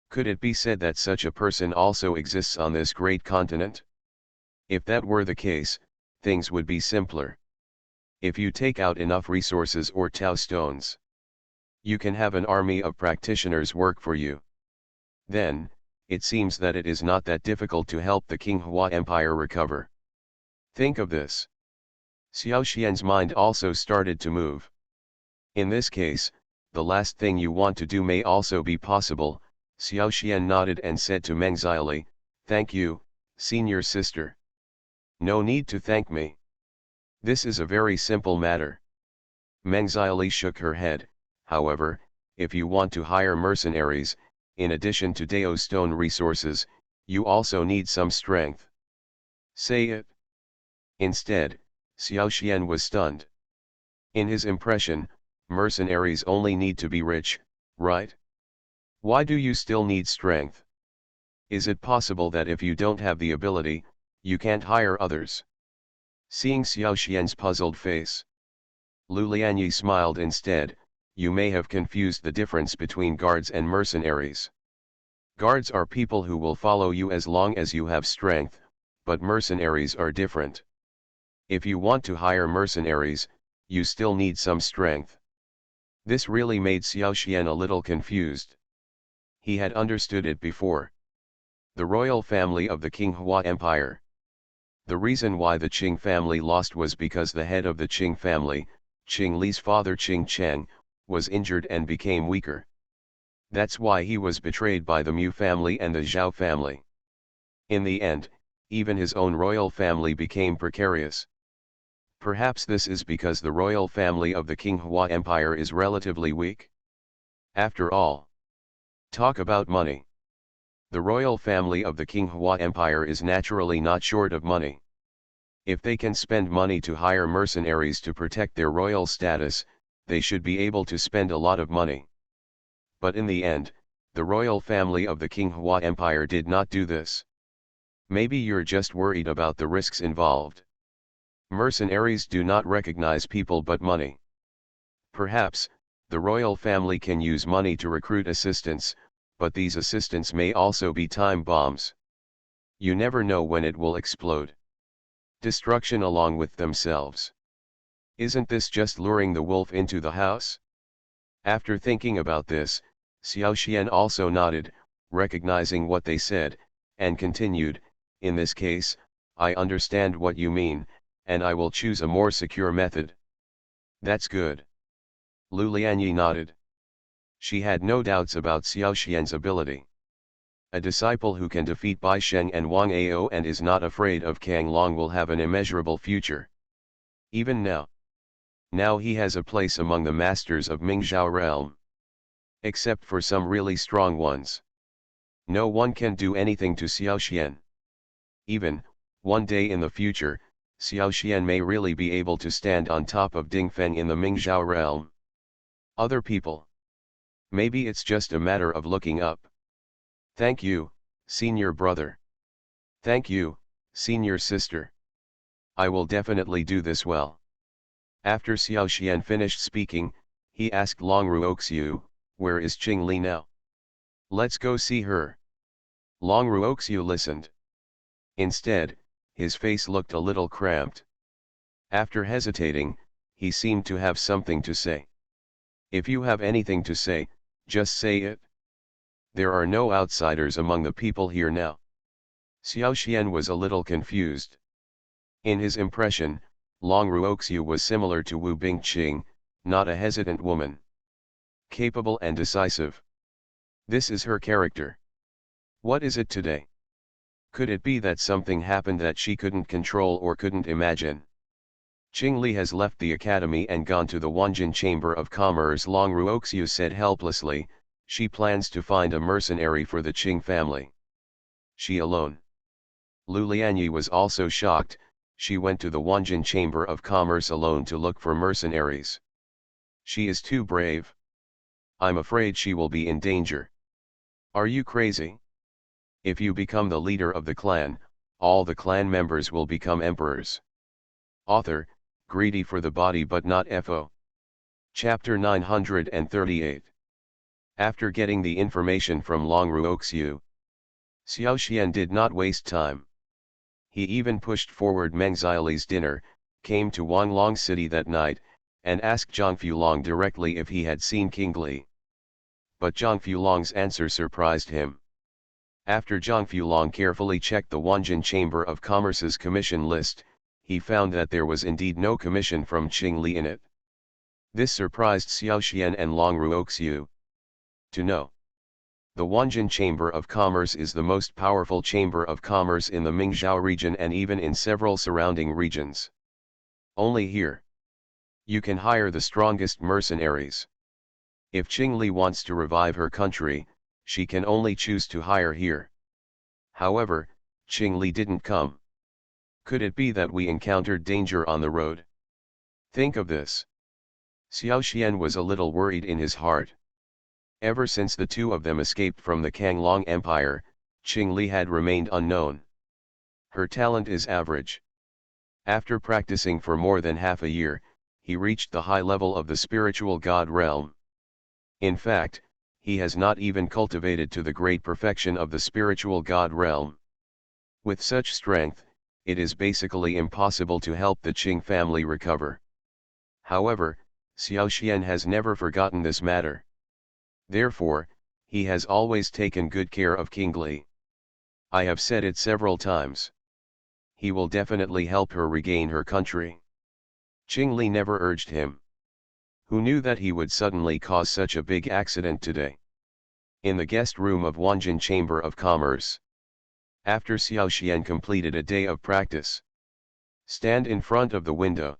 Could it be said that such a person also exists on this great continent? If that were the case, things would be simpler. If you take out enough resources or Tao stones, you can have an army of practitioners work for you. Then, it seems that it is not that difficult to help the Qinghua Empire recover. Think of this. Xiao Xian's mind also started to move. In this case, the last thing you want to do may also be possible. Xiao Xian nodded and said to Meng Xiaoli, "Thank you, senior sister. No need to thank me. This is a very simple matter." Meng Xiaoli shook her head. "However, if you want to hire mercenaries, in addition to Dao stone resources, you also need some strength." "Say it." Instead, Xiao Xian was stunned. In his impression, mercenaries only need to be rich, right? Why do you still need strength? Is it possible that if you don't have the ability, you can't hire others? Seeing Xiao Xian's puzzled face, Lu Lianyi smiled instead. "You may have confused the difference between guards and mercenaries. Guards are people who will follow you as long as you have strength, but mercenaries are different. If you want to hire mercenaries, you still need some strength." This really made Xiao Xian a little confused. He had understood it before. The royal family of the Qinghua Empire. The reason why the Qing family lost was because the head of the Qing family, Qing Li's father Qing Cheng, was injured and became weaker. That's why he was betrayed by the Mu family and the Zhao family. In the end, even his own royal family became precarious. Perhaps this is because the royal family of the Qinghua Empire is relatively weak. After all, talk about money. The royal family of the Qinghua Empire is naturally not short of money. If they can spend money to hire mercenaries to protect their royal status, they should be able to spend a lot of money. But in the end, the royal family of the Qinghua Empire did not do this. Maybe you're just worried about the risks involved. Mercenaries do not recognize people but money. Perhaps, the royal family can use money to recruit assistants, but these assistants may also be time bombs. You never know when it will explode. Destruction along with themselves. Isn't this just luring the wolf into the house? After thinking about this, Xiao Xian also nodded, recognizing what they said, and continued, "In this case, I understand what you mean, and I will choose a more secure method." "That's good." Lu Lianyi nodded. She had no doubts about Xiao Xian's ability. A disciple who can defeat Bai Sheng and Wang Ao and is not afraid of Kang Long will have an immeasurable future. Even now. Now he has a place among the masters of Mingzhou realm. Except for some really strong ones. No one can do anything to Xiao Xian. Even, one day in the future, Xiao Xian may really be able to stand on top of Ding Feng in the Mingzhou realm. Other people. Maybe it's just a matter of looking up. "Thank you, senior brother. Thank you, senior sister. I will definitely do this well." After Xiao Xian finished speaking, he asked Long Ruoxiu, "Where is Qing Li now? Let's go see her." Long Ruoxiu listened. Instead, his face looked a little cramped. After hesitating, he seemed to have something to say. "If you have anything to say, just say it. There are no outsiders among the people here now." Xiao Xian was a little confused. In his impression, Long Ruoxiu was similar to Wu Bingqing, not a hesitant woman. Capable and decisive. This is her character. What is it today? Could it be that something happened that she couldn't control or couldn't imagine? Qing Li has left the academy and gone to the Wanjin Chamber of Commerce, Long Ruoxiu said helplessly. She plans to find a mercenary for the Qing family. She alone. Lu Lianyi was also shocked. She went to the Wanjin Chamber of Commerce alone to look for mercenaries. She is too brave. I'm afraid she will be in danger. Are you crazy? If you become the leader of the clan, all the clan members will become emperors. Author, greedy for the body but not FO. Chapter 938. After getting the information from Long Ruoxiu, Xiao Xian did not waste time. He even pushed forward Meng Xiaoli's dinner, came to Wanlong City that night, and asked Zhang Fulong directly if he had seen King Li. But Zhang Fulong's answer surprised him. After Zhang Fulong carefully checked the Wanjin Chamber of Commerce's commission list, he found that there was indeed no commission from Qing Li in it. This surprised Xiao Xian and Long Ruoxiu. To know. The Wanjin Chamber of Commerce is the most powerful chamber of commerce in the Mingzhou region and even in several surrounding regions. Only here. You can hire the strongest mercenaries. If Qing Li wants to revive her country, she can only choose to hire here. However, Qing Li didn't come. Could it be that we encountered danger on the road? Think of this. Xiao Xian was a little worried in his heart. Ever since the two of them escaped from the Kanglong Empire, Qing Li had remained unknown. Her talent is average. After practicing for more than half a year, he reached the high level of the spiritual god realm. In fact, he has not even cultivated to the great perfection of the spiritual god realm. With such strength, it is basically impossible to help the Qing family recover. However, Xiao Xian has never forgotten this matter. Therefore, he has always taken good care of King Li. I have said it several times. He will definitely help her regain her country. Qing Li never urged him. Who knew that he would suddenly cause such a big accident today? In the guest room of Wanjin Chamber of Commerce. After Xiao Xian completed a day of practice. Stand in front of the window.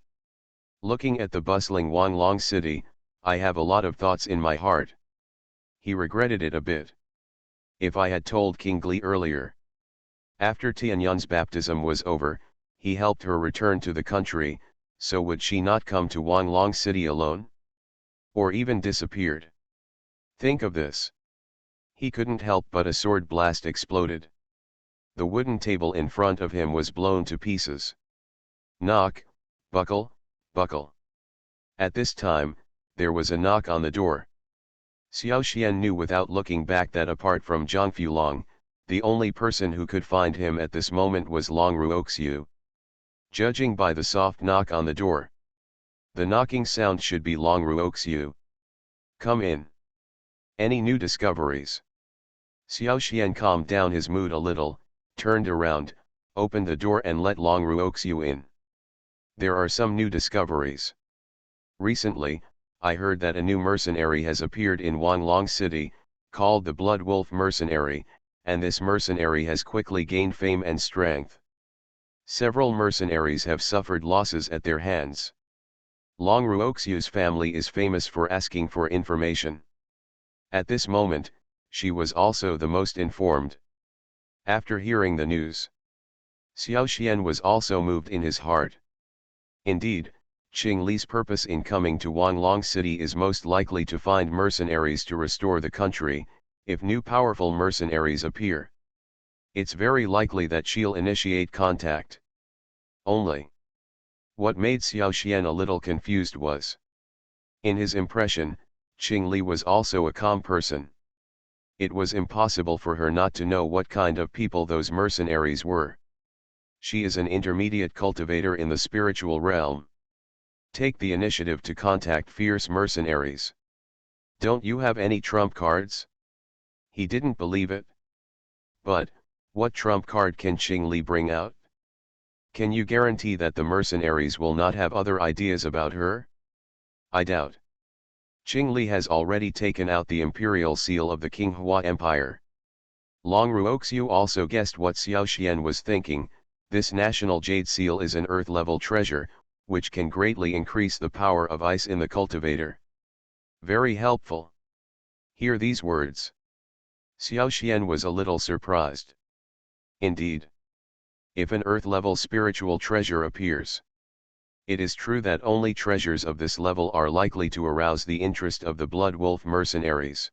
Looking at the bustling Wanlong city, I have a lot of thoughts in my heart. He regretted it a bit. If I had told King Li earlier. After Tianyun's baptism was over, he helped her return to the country, so would she not come to Wanlong City alone? Or even disappeared? Think of this. He couldn't help but a sword blast exploded. The wooden table in front of him was blown to pieces. Knock, buckle, buckle. At this time, there was a knock on the door. Xiao Xian knew without looking back that apart from Zhang Fulong, the only person who could find him at this moment was Long Ruoxiu. Judging by the soft knock on the door, the knocking sound should be Long Ruoxiu. Come in. Any new discoveries? Xiao Xian calmed down his mood a little, turned around, opened the door and let Long Ruoxiu in. There are some new discoveries. Recently, I heard that a new mercenary has appeared in Wanlong City, called the Blood Wolf Mercenary, and this mercenary has quickly gained fame and strength. Several mercenaries have suffered losses at their hands. Long Ruoxiu's family is famous for asking for information. At this moment, she was also the most informed. After hearing the news, Xiao Xian was also moved in his heart. Indeed, Qing Li's purpose in coming to Wanlong City is most likely to find mercenaries to restore the country. If new powerful mercenaries appear, it's very likely that she'll initiate contact. Only, what made Xiao Xian a little confused was, in his impression, Qing Li was also a calm person. It was impossible for her not to know what kind of people those mercenaries were. She is an intermediate cultivator in the spiritual realm. Take the initiative to contact fierce mercenaries. Don't you have any trump cards? He didn't believe it. But, what trump card can Qing Li bring out? Can you guarantee that the mercenaries will not have other ideas about her? I doubt. Qing Li has already taken out the imperial seal of the Qinghua Empire. Long Ruoxiu also guessed what Xiao Xian was thinking. This national jade seal is an earth-level treasure, which can greatly increase the power of ice in the cultivator. Very helpful. Hear these words. Xiao Xian was a little surprised. Indeed. If an earth-level spiritual treasure appears, it is true that only treasures of this level are likely to arouse the interest of the Blood Wolf mercenaries.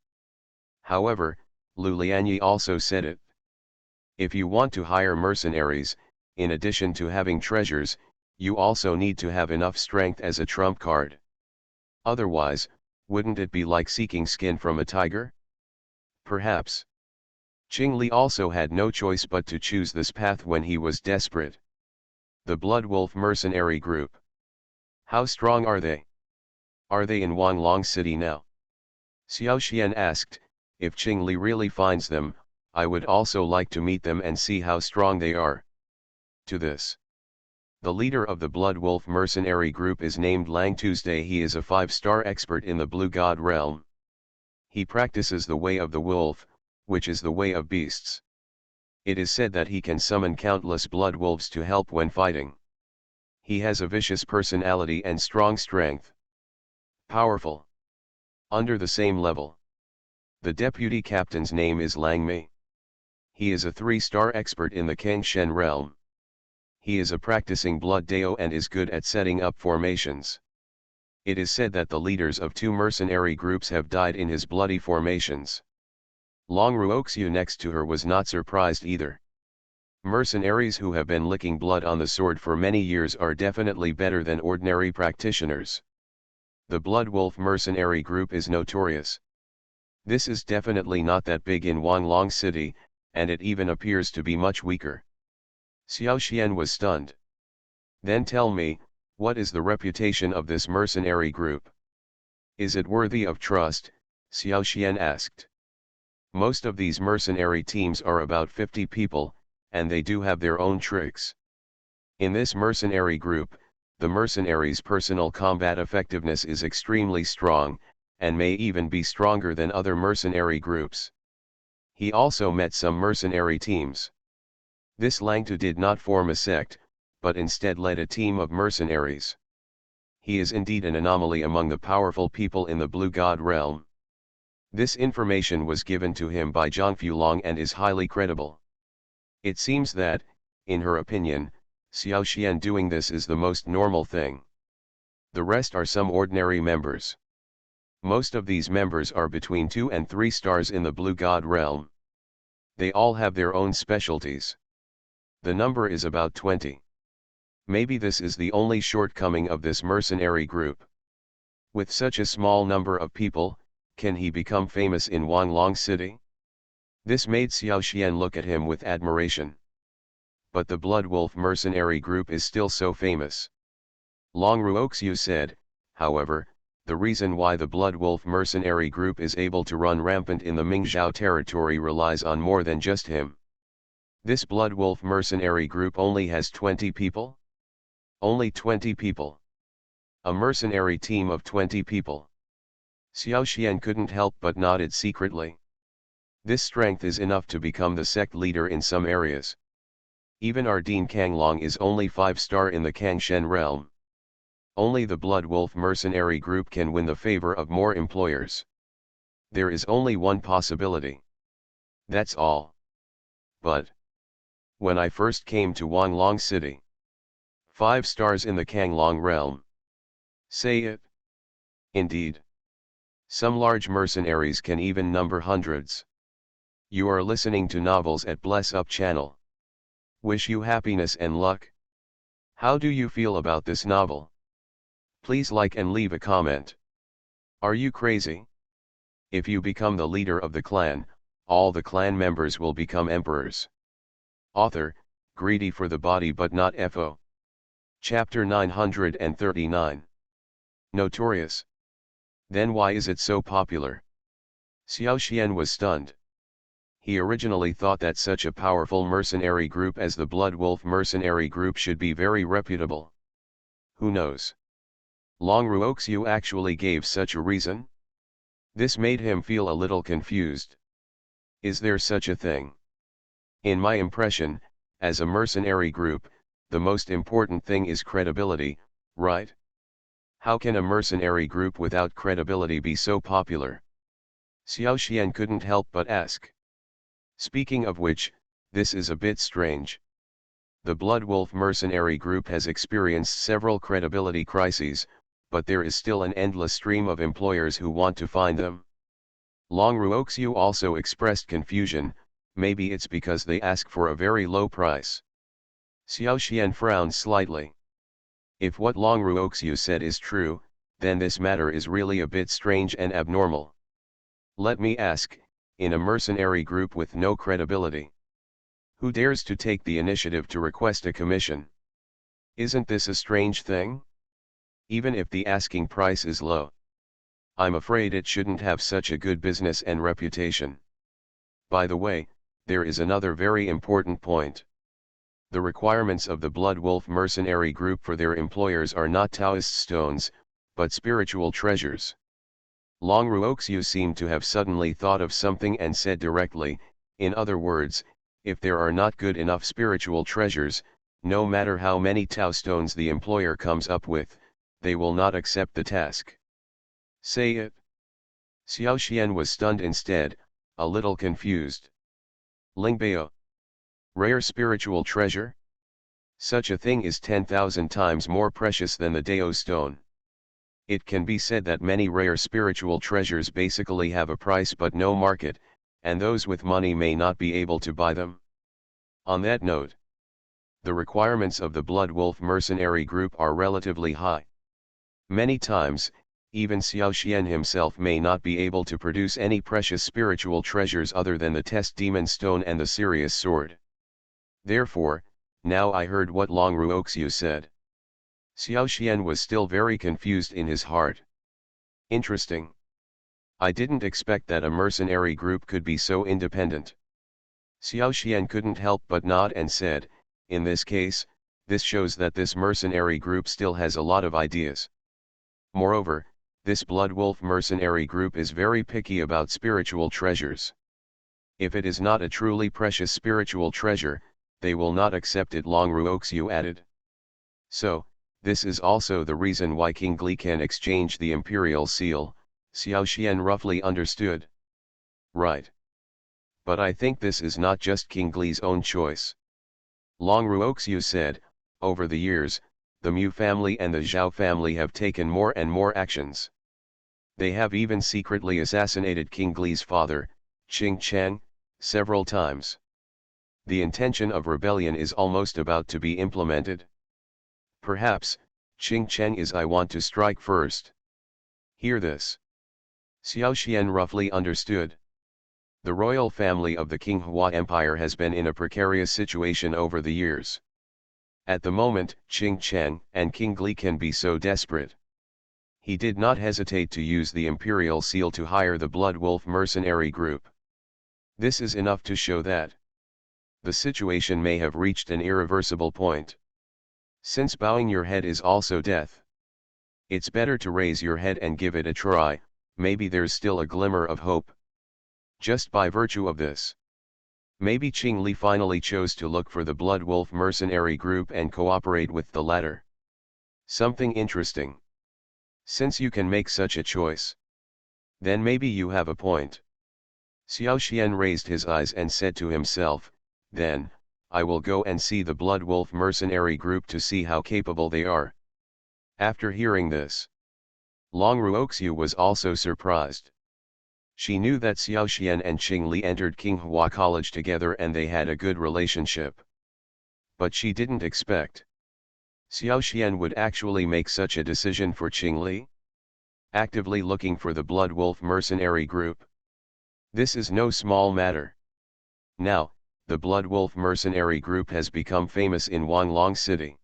However, Lu Lianyi also said it. If you want to hire mercenaries, in addition to having treasures, you also need to have enough strength as a trump card. Otherwise, wouldn't it be like seeking skin from a tiger? Perhaps. Qing Li also had no choice but to choose this path when he was desperate. The Blood Wolf mercenary group. How strong are they? Are they in Wanglong City now? Xiao Xian asked. If Qing Li really finds them, I would also like to meet them and see how strong they are. To this, the leader of the Blood Wolf mercenary group is named Lang Tuesday. He is a 5-star expert in the Blue God realm. He practices the way of the wolf, which is the way of beasts. It is said that he can summon countless blood wolves to help when fighting. He has a vicious personality and strong strength. Powerful. Under the same level, the deputy captain's name is Lang Mei. He is a 3-star expert in the Kangshen realm. He is a practicing blood dao and is good at setting up formations. It is said that the leaders of 2 mercenary groups have died in his bloody formations. Long Ruoxiu next to her was not surprised either. Mercenaries who have been licking blood on the sword for many years are definitely better than ordinary practitioners. The Blood Wolf mercenary group is notorious. This is definitely not that big in Wanglong City, and it even appears to be much weaker. Xiao Xian was stunned. Then tell me, what is the reputation of this mercenary group? Is it worthy of trust? Xiao Xian asked. Most of these mercenary teams are about 50 people, and they do have their own tricks. In this mercenary group, the mercenaries' personal combat effectiveness is extremely strong, and may even be stronger than other mercenary groups. He also met some mercenary teams. This Langtu did not form a sect, but instead led a team of mercenaries. He is indeed an anomaly among the powerful people in the Blue God realm. This information was given to him by Zhangfu Long and is highly credible. It seems that, in her opinion, Xiao Xian doing this is the most normal thing. The rest are some ordinary members. Most of these members are between 2 and 3 stars in the Blue God realm. They all have their own specialties. The number is about 20. Maybe this is the only shortcoming of this mercenary group. With such a small number of people, can he become famous in Wanglong City? This made Xiao Xian look at him with admiration. But the Blood Wolf mercenary group is still so famous. Long Ruoxiu said, however, the reason why the Blood Wolf mercenary group is able to run rampant in the Mingzhou territory relies on more than just him. This Blood Wolf mercenary group only has 20 people? Only 20 people. A mercenary team of 20 people. Xiao Xian couldn't help but nodded secretly. This strength is enough to become the sect leader in some areas. Even Ardeen Kanglong is only 5-star in the Kangshen realm. Only the Blood Wolf mercenary group can win the favor of more employers. There is only one possibility. That's all. But when I first came to Wanglong City, 5 stars in the Kanglong realm. Say it. Indeed. Some large mercenaries can even number hundreds. You are listening to Novels at Bless Up channel. Wish you happiness and luck. How do you feel about this novel? Please like and leave a comment. Are you crazy? If you become the leader of the clan, all the clan members will become emperors. Author, greedy for the body but not FO. Chapter 939. Notorious. Then why is it so popular? Xiao Xian was stunned. He originally thought that such a powerful mercenary group as the Blood Wolf mercenary group should be very reputable. Who knows? Long Ruoxiu actually gave such a reason? This made him feel a little confused. Is there such a thing? In my impression, as a mercenary group, the most important thing is credibility, right? How can a mercenary group without credibility be so popular? Xiao Xian couldn't help but ask. Speaking of which, this is a bit strange. The Blood Wolf mercenary group has experienced several credibility crises, but there is still an endless stream of employers who want to find them. Long Ruoxiu also expressed confusion, maybe it's because they ask for a very low price. Xiao Xian frowned slightly. If what Long Ruoxiu said is true, then this matter is really a bit strange and abnormal. Let me ask, in a mercenary group with no credibility, who dares to take the initiative to request a commission? Isn't this a strange thing? Even if the asking price is low, I'm afraid it shouldn't have such a good business and reputation. By the way, there is another very important point. The requirements of the Blood Wolf mercenary group for their employers are not Taoist stones, but spiritual treasures. Long Ruoxiu seemed to have suddenly thought of something and said directly, in other words, if there are not good enough spiritual treasures, no matter how many Tao stones the employer comes up with, they will not accept the task. Say it. Xiao Xian was stunned instead, a little confused. Lingbao. Rare spiritual treasure? Such a thing is 10,000 times more precious than the Dao stone. It can be said that many rare spiritual treasures basically have a price but no market, and those with money may not be able to buy them. On that note, the requirements of the Blood Wolf mercenary group are relatively high. Many times, even Xiao Xian himself may not be able to produce any precious spiritual treasures other than the Test Demon Stone and the Sirius Sword. Therefore, now I heard what Long Ruoxiu said. Xiao Xian was still very confused in his heart. Interesting. I didn't expect that a mercenary group could be so independent. Xiao Xian couldn't help but nod and said, in this case, this shows that this mercenary group still has a lot of ideas. Moreover, this Blood Wolf mercenary group is very picky about spiritual treasures. If it is not a truly precious spiritual treasure, they will not accept it, Long Ruoxiu added. So, this is also the reason why King Li can exchange the imperial seal, Xiao Xian roughly understood. Right. But I think this is not just King Li's own choice. Long Ruoxiu said, over the years, the Mu family and the Zhao family have taken more and more actions. They have even secretly assassinated King Li's father, Qing Cheng, several times. The intention of rebellion is almost about to be implemented. Perhaps, Qing Cheng is I want to strike first. Hear this. Xiao Xian roughly understood. The royal family of the Qinghua Empire has been in a precarious situation over the years. At the moment, Qing Cheng and King Li can be so desperate. He did not hesitate to use the imperial seal to hire the Blood Wolf mercenary group. This is enough to show that the situation may have reached an irreversible point. Since bowing your head is also death, it's better to raise your head and give it a try, maybe there's still a glimmer of hope. Just by virtue of this, maybe Qing Li finally chose to look for the Blood Wolf mercenary group and cooperate with the latter. Something interesting. Since you can make such a choice, then maybe you have a point. Xiao Xian raised his eyes and said to himself, then, I will go and see the Blood Wolf mercenary group to see how capable they are. After hearing this, Long Ruoxiu was also surprised. She knew that Xiao Xian and Qing Li entered Qinghua College together and they had a good relationship. But she didn't expect Xiao Xian would actually make such a decision for Qing Li, actively looking for the Blood Wolf mercenary group. This is no small matter. Now, the Blood Wolf mercenary group has become famous in Wanglong City.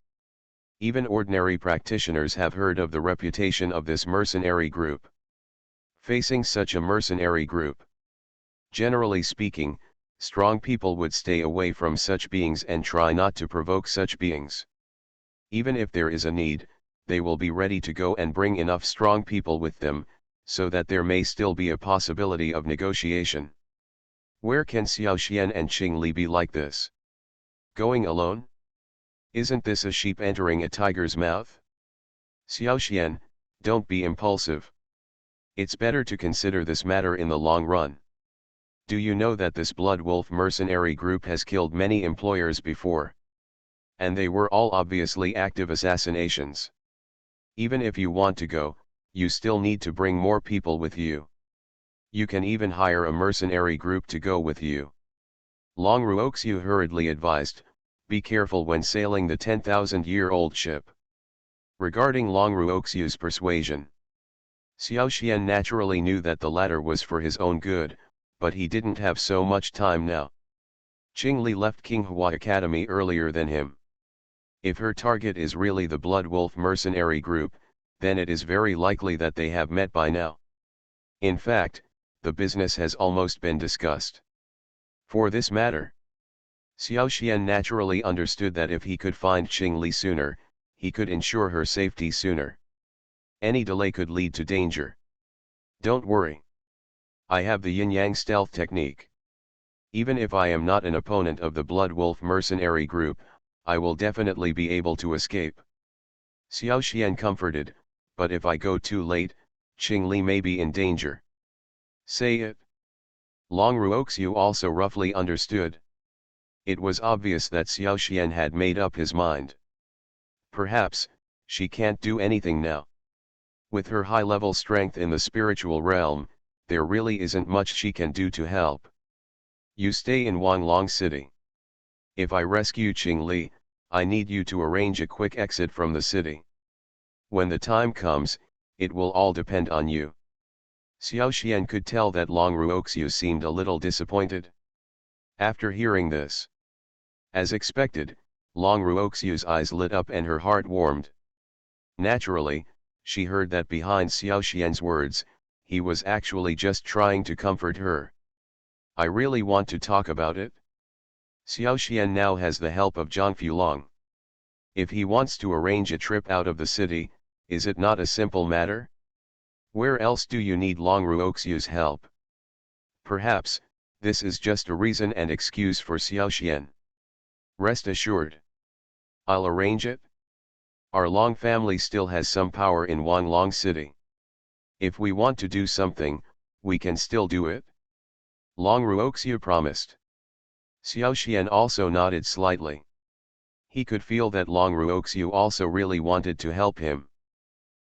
Even ordinary practitioners have heard of the reputation of this mercenary group. Facing such a mercenary group, generally speaking, strong people would stay away from such beings and try not to provoke such beings. Even if there is a need, they will be ready to go and bring enough strong people with them, so that there may still be a possibility of negotiation. Where can Xiao Xian and Qing Li be like this? Going alone? Isn't this a sheep entering a tiger's mouth? Xiaoxian, don't be impulsive. It's better to consider this matter in the long run. Do you know that this Blood Wolf mercenary group has killed many employers before? And they were all obviously active assassinations. Even if you want to go, you still need to bring more people with you. You can even hire a mercenary group to go with you. Long Ruoxiu hurriedly advised, be careful when sailing the 10,000-year-old ship. Regarding Long Ruoxiu's persuasion, Xiaoxian naturally knew that the latter was for his own good, but he didn't have so much time now. Qing Li left Qinghua Academy earlier than him. If her target is really the Blood Wolf mercenary group, then it is very likely that they have met by now. In fact, the business has almost been discussed. For this matter, Xiaoxian naturally understood that if he could find Qing Li sooner, he could ensure her safety sooner. Any delay could lead to danger. Don't worry. I have the yin-yang stealth technique. Even if I am not an opponent of the Blood Wolf mercenary group, I will definitely be able to escape. Xiaoxian comforted, but if I go too late, Qing Li may be in danger. Say it. Long Ruoxiu also roughly understood. It was obvious that Xiaoxian had made up his mind. Perhaps, she can't do anything now. With her high-level strength in the spiritual realm, there really isn't much she can do to help. You stay in Wanglong City. If I rescue Qing Li, I need you to arrange a quick exit from the city. When the time comes, it will all depend on you. Xiaoxian could tell that Long Ruoxiu seemed a little disappointed. After hearing this, as expected, Long Ruoxiu's eyes lit up and her heart warmed. Naturally, she heard that behind Xiaoxian's words, he was actually just trying to comfort her. I really want to talk about it. Xiaoxian now has the help of Zhang Fulong. If he wants to arrange a trip out of the city, is it not a simple matter? Where else do you need Long Ruoxiu's help? Perhaps, this is just a reason and excuse for Xiaoxian. Rest assured. I'll arrange it. Our Long family still has some power in Wanglong City. If we want to do something, we can still do it. Long Ruoxiu promised. Xiaoxian also nodded slightly. He could feel that Long Ruoxiu also really wanted to help him.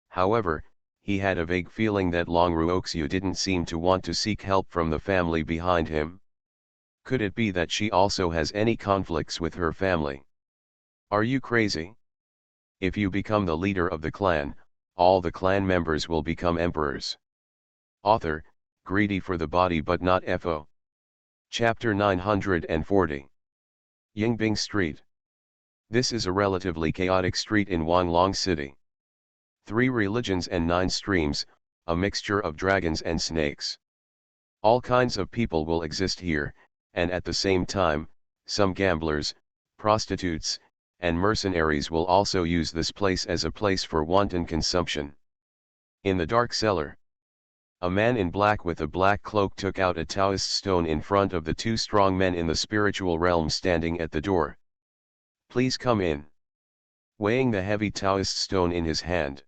However, he had a vague feeling that Long Ruoxiu didn't seem to want to seek help from the family behind him. Could it be that she also has any conflicts with her family? Are you crazy? If you become the leader of the clan, all the clan members will become emperors. Author, greedy for the body but not FO. Chapter 940. Yingbing Street. This is a relatively chaotic street in Wanglong City. 3 religions and 9 streams, a mixture of dragons and snakes. All kinds of people will exist here, and at the same time, some gamblers, prostitutes, and mercenaries will also use this place as a place for wanton consumption. In the dark cellar, a man in black with a black cloak took out a Taoist stone in front of the 2 strong men in the spiritual realm standing at the door. Please come in. Weighing the heavy Taoist stone in his hand,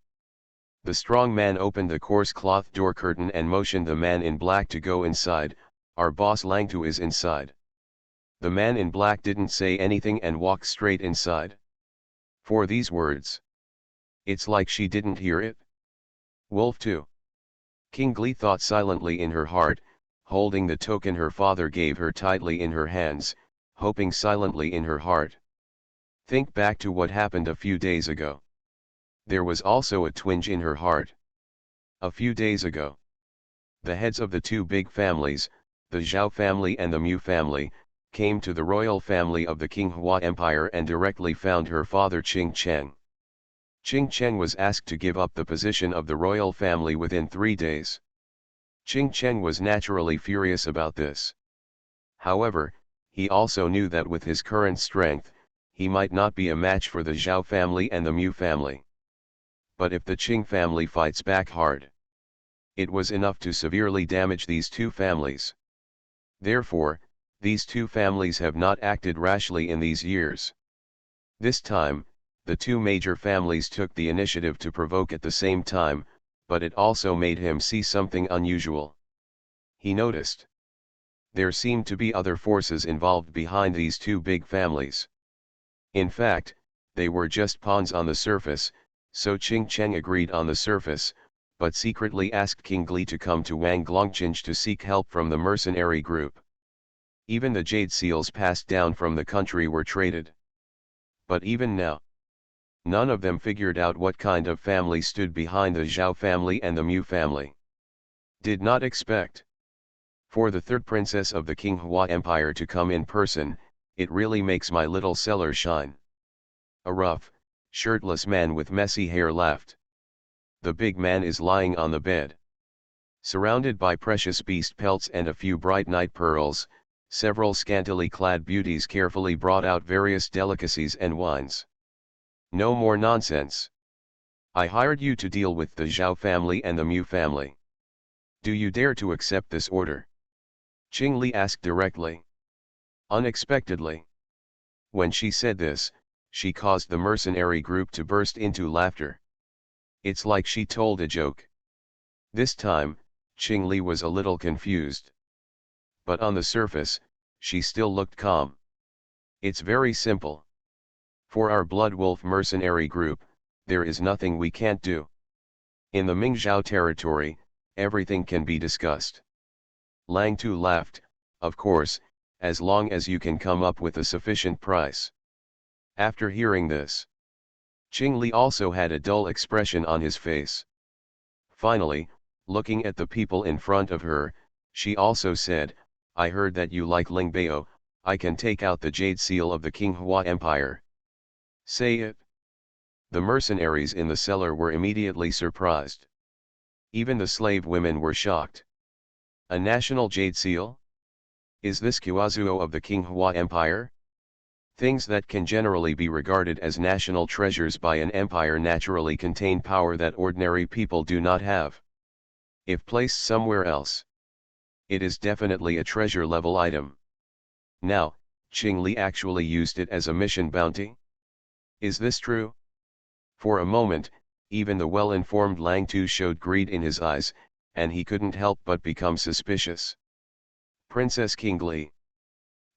the strong man opened the coarse cloth door curtain and motioned the man in black to go inside. Our boss Langtu is inside. The man in black didn't say anything and walked straight inside. For these words, it's like she didn't hear it. Wolf too. King Gli thought silently in her heart, holding the token her father gave her tightly in her hands, hoping silently in her heart. Think back to what happened a few days ago. There was also a twinge in her heart. A few days ago, the heads of the 2 big families, the Zhao family and the Mu family, came to the royal family of the Qinghua Empire and directly found her father Qing Cheng. Qing Cheng was asked to give up the position of the royal family within 3 days. Qing Cheng was naturally furious about this. However, he also knew that with his current strength, he might not be a match for the Zhao family and the Mu family. But if the Qing family fights back hard, it was enough to severely damage these 2 families. Therefore, these 2 families have not acted rashly in these years. This time, The two major families took the initiative to provoke at the same time, but it also made him see something unusual. He noticed there seemed to be other forces involved behind these two big families. In fact, they were just pawns on the surface, so Ching Cheng agreed on the surface, but secretly asked King Gli to come to Wang Glongchinj to seek help from the mercenary group. Even the jade seals passed down from the country were traded. But even now, none of them figured out what kind of family stood behind the Zhao family and the Mu family. Did not expect for the third princess of the King Hua Empire to come in person. It really makes my little cellar shine. A rough, shirtless man with messy hair laughed. The big man is lying on the bed, surrounded by precious beast pelts and a few bright night pearls. Several scantily clad beauties carefully brought out various delicacies and wines. No more nonsense. I hired you to deal with the Zhao family and the Mu family. Do you dare to accept this order? Qing Li asked directly. Unexpectedly. When she said this, she caused the mercenary group to burst into laughter. It's like she told a joke. This time, Qing Li was a little confused. But on the surface, she still looked calm. It's very simple. For our Blood Wolf mercenary group, there is nothing we can't do. In the Mingzhou territory, everything can be discussed. Lang Tu laughed, of course, as long as you can come up with a sufficient price. After hearing this, Qing Li also had a dull expression on his face. Finally, looking at the people in front of her, she also said, I heard that you like Ling Bao. I can take out the jade seal of the King Hua Empire. Say it. The mercenaries in the cellar were immediately surprised. Even the slave women were shocked. A national jade seal? Is this Kuazuo of the King Hua Empire? Things that can generally be regarded as national treasures by an empire naturally contain power that ordinary people do not have. If placed somewhere else, it is definitely a treasure-level item. Now, Qing Li actually used it as a mission bounty? Is this true? For a moment, even the well-informed Lang Tu showed greed in his eyes, and he couldn't help but become suspicious. Princess King Li,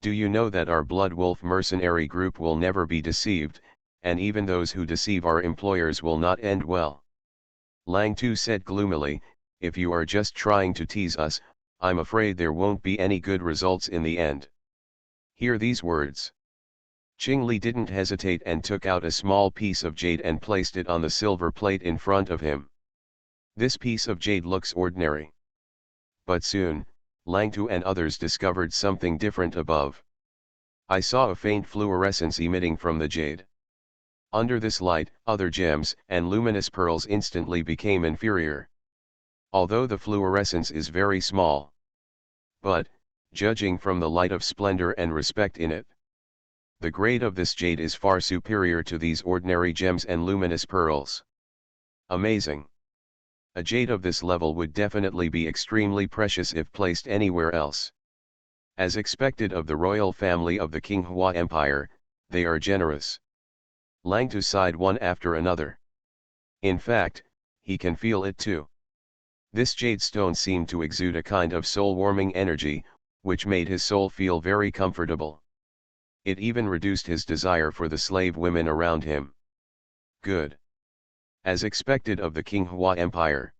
do you know that our Blood Wolf mercenary group will never be deceived, and even those who deceive our employers will not end well? Lang Tu said gloomily, if you are just trying to tease us, I'm afraid there won't be any good results in the end. Hear these words. Qing Li didn't hesitate and took out a small piece of jade and placed it on the silver plate in front of him. This piece of jade looks ordinary. But soon, Lang Tu and others discovered something different above. I saw a faint fluorescence emitting from the jade. Under this light, other gems and luminous pearls instantly became inferior. Although the fluorescence is very small. But, judging from the light of splendor and respect in it, the grade of this jade is far superior to these ordinary gems and luminous pearls. Amazing. A jade of this level would definitely be extremely precious if placed anywhere else. As expected of the royal family of the King Hua Empire, they are generous. Lang Tu sighed one after another. In fact, he can feel it too. This jade stone seemed to exude a kind of soul-warming energy, which made his soul feel very comfortable. It even reduced his desire for the slave women around him. Good. As expected of the King Hua Empire.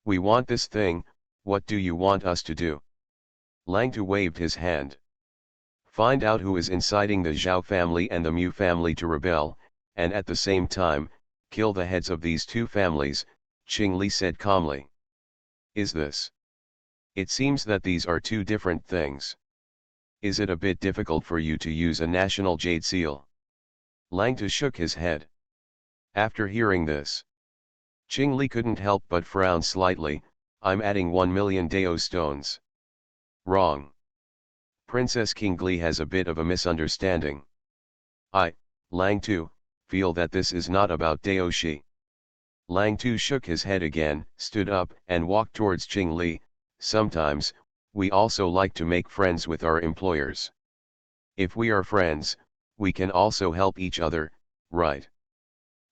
We want this thing, what do you want us to do? Lang Tu waved his hand. Find out who is inciting the Zhao family and the Mu family to rebel, and at the same time, kill the heads of these two families, Qing Li said calmly. Is this? It seems that these are two different things. Is it a bit difficult for you to use a national jade seal? Lang Tu shook his head. After hearing this, Qing Li couldn't help but frown slightly. I'm adding 1 million Dao stones. Wrong. Princess King Li has a bit of a misunderstanding. I, Lang Tu, feel that this is not about Dao Shi. Lang Tu shook his head again, stood up, and walked towards Qing Li. Sometimes, we also like to make friends with our employers. If we are friends, we can also help each other, right?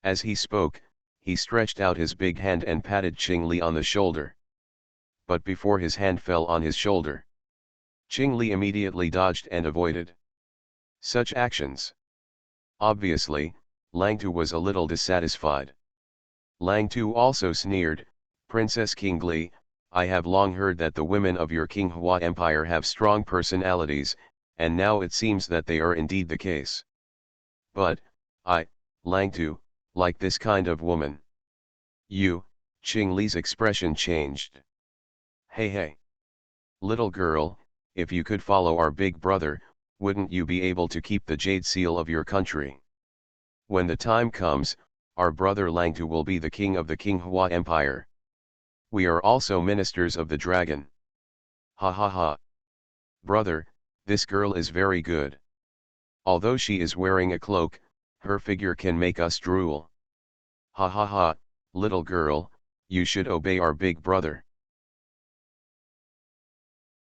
As he spoke, he stretched out his big hand and patted Qing Li on the shoulder. But before his hand fell on his shoulder, Qing Li immediately dodged and avoided such actions. Obviously, Lang Tu was a little dissatisfied. Lang Tu also sneered, "Princess King Li, I have long heard that the women of your King Hua Empire have strong personalities, and now it seems that they are indeed the case. But, I, Lang Tu, like this kind of woman." You, Qing Li's expression changed. "Hey hey. Little girl, if you could follow our big brother, wouldn't you be able to keep the jade seal of your country? When the time comes, our brother Lang Tu will be the king of the King Hua Empire. We are also ministers of the dragon. Ha ha ha. Brother, this girl is very good. Although she is wearing a cloak, her figure can make us drool. Ha ha ha, little girl, you should obey our big brother."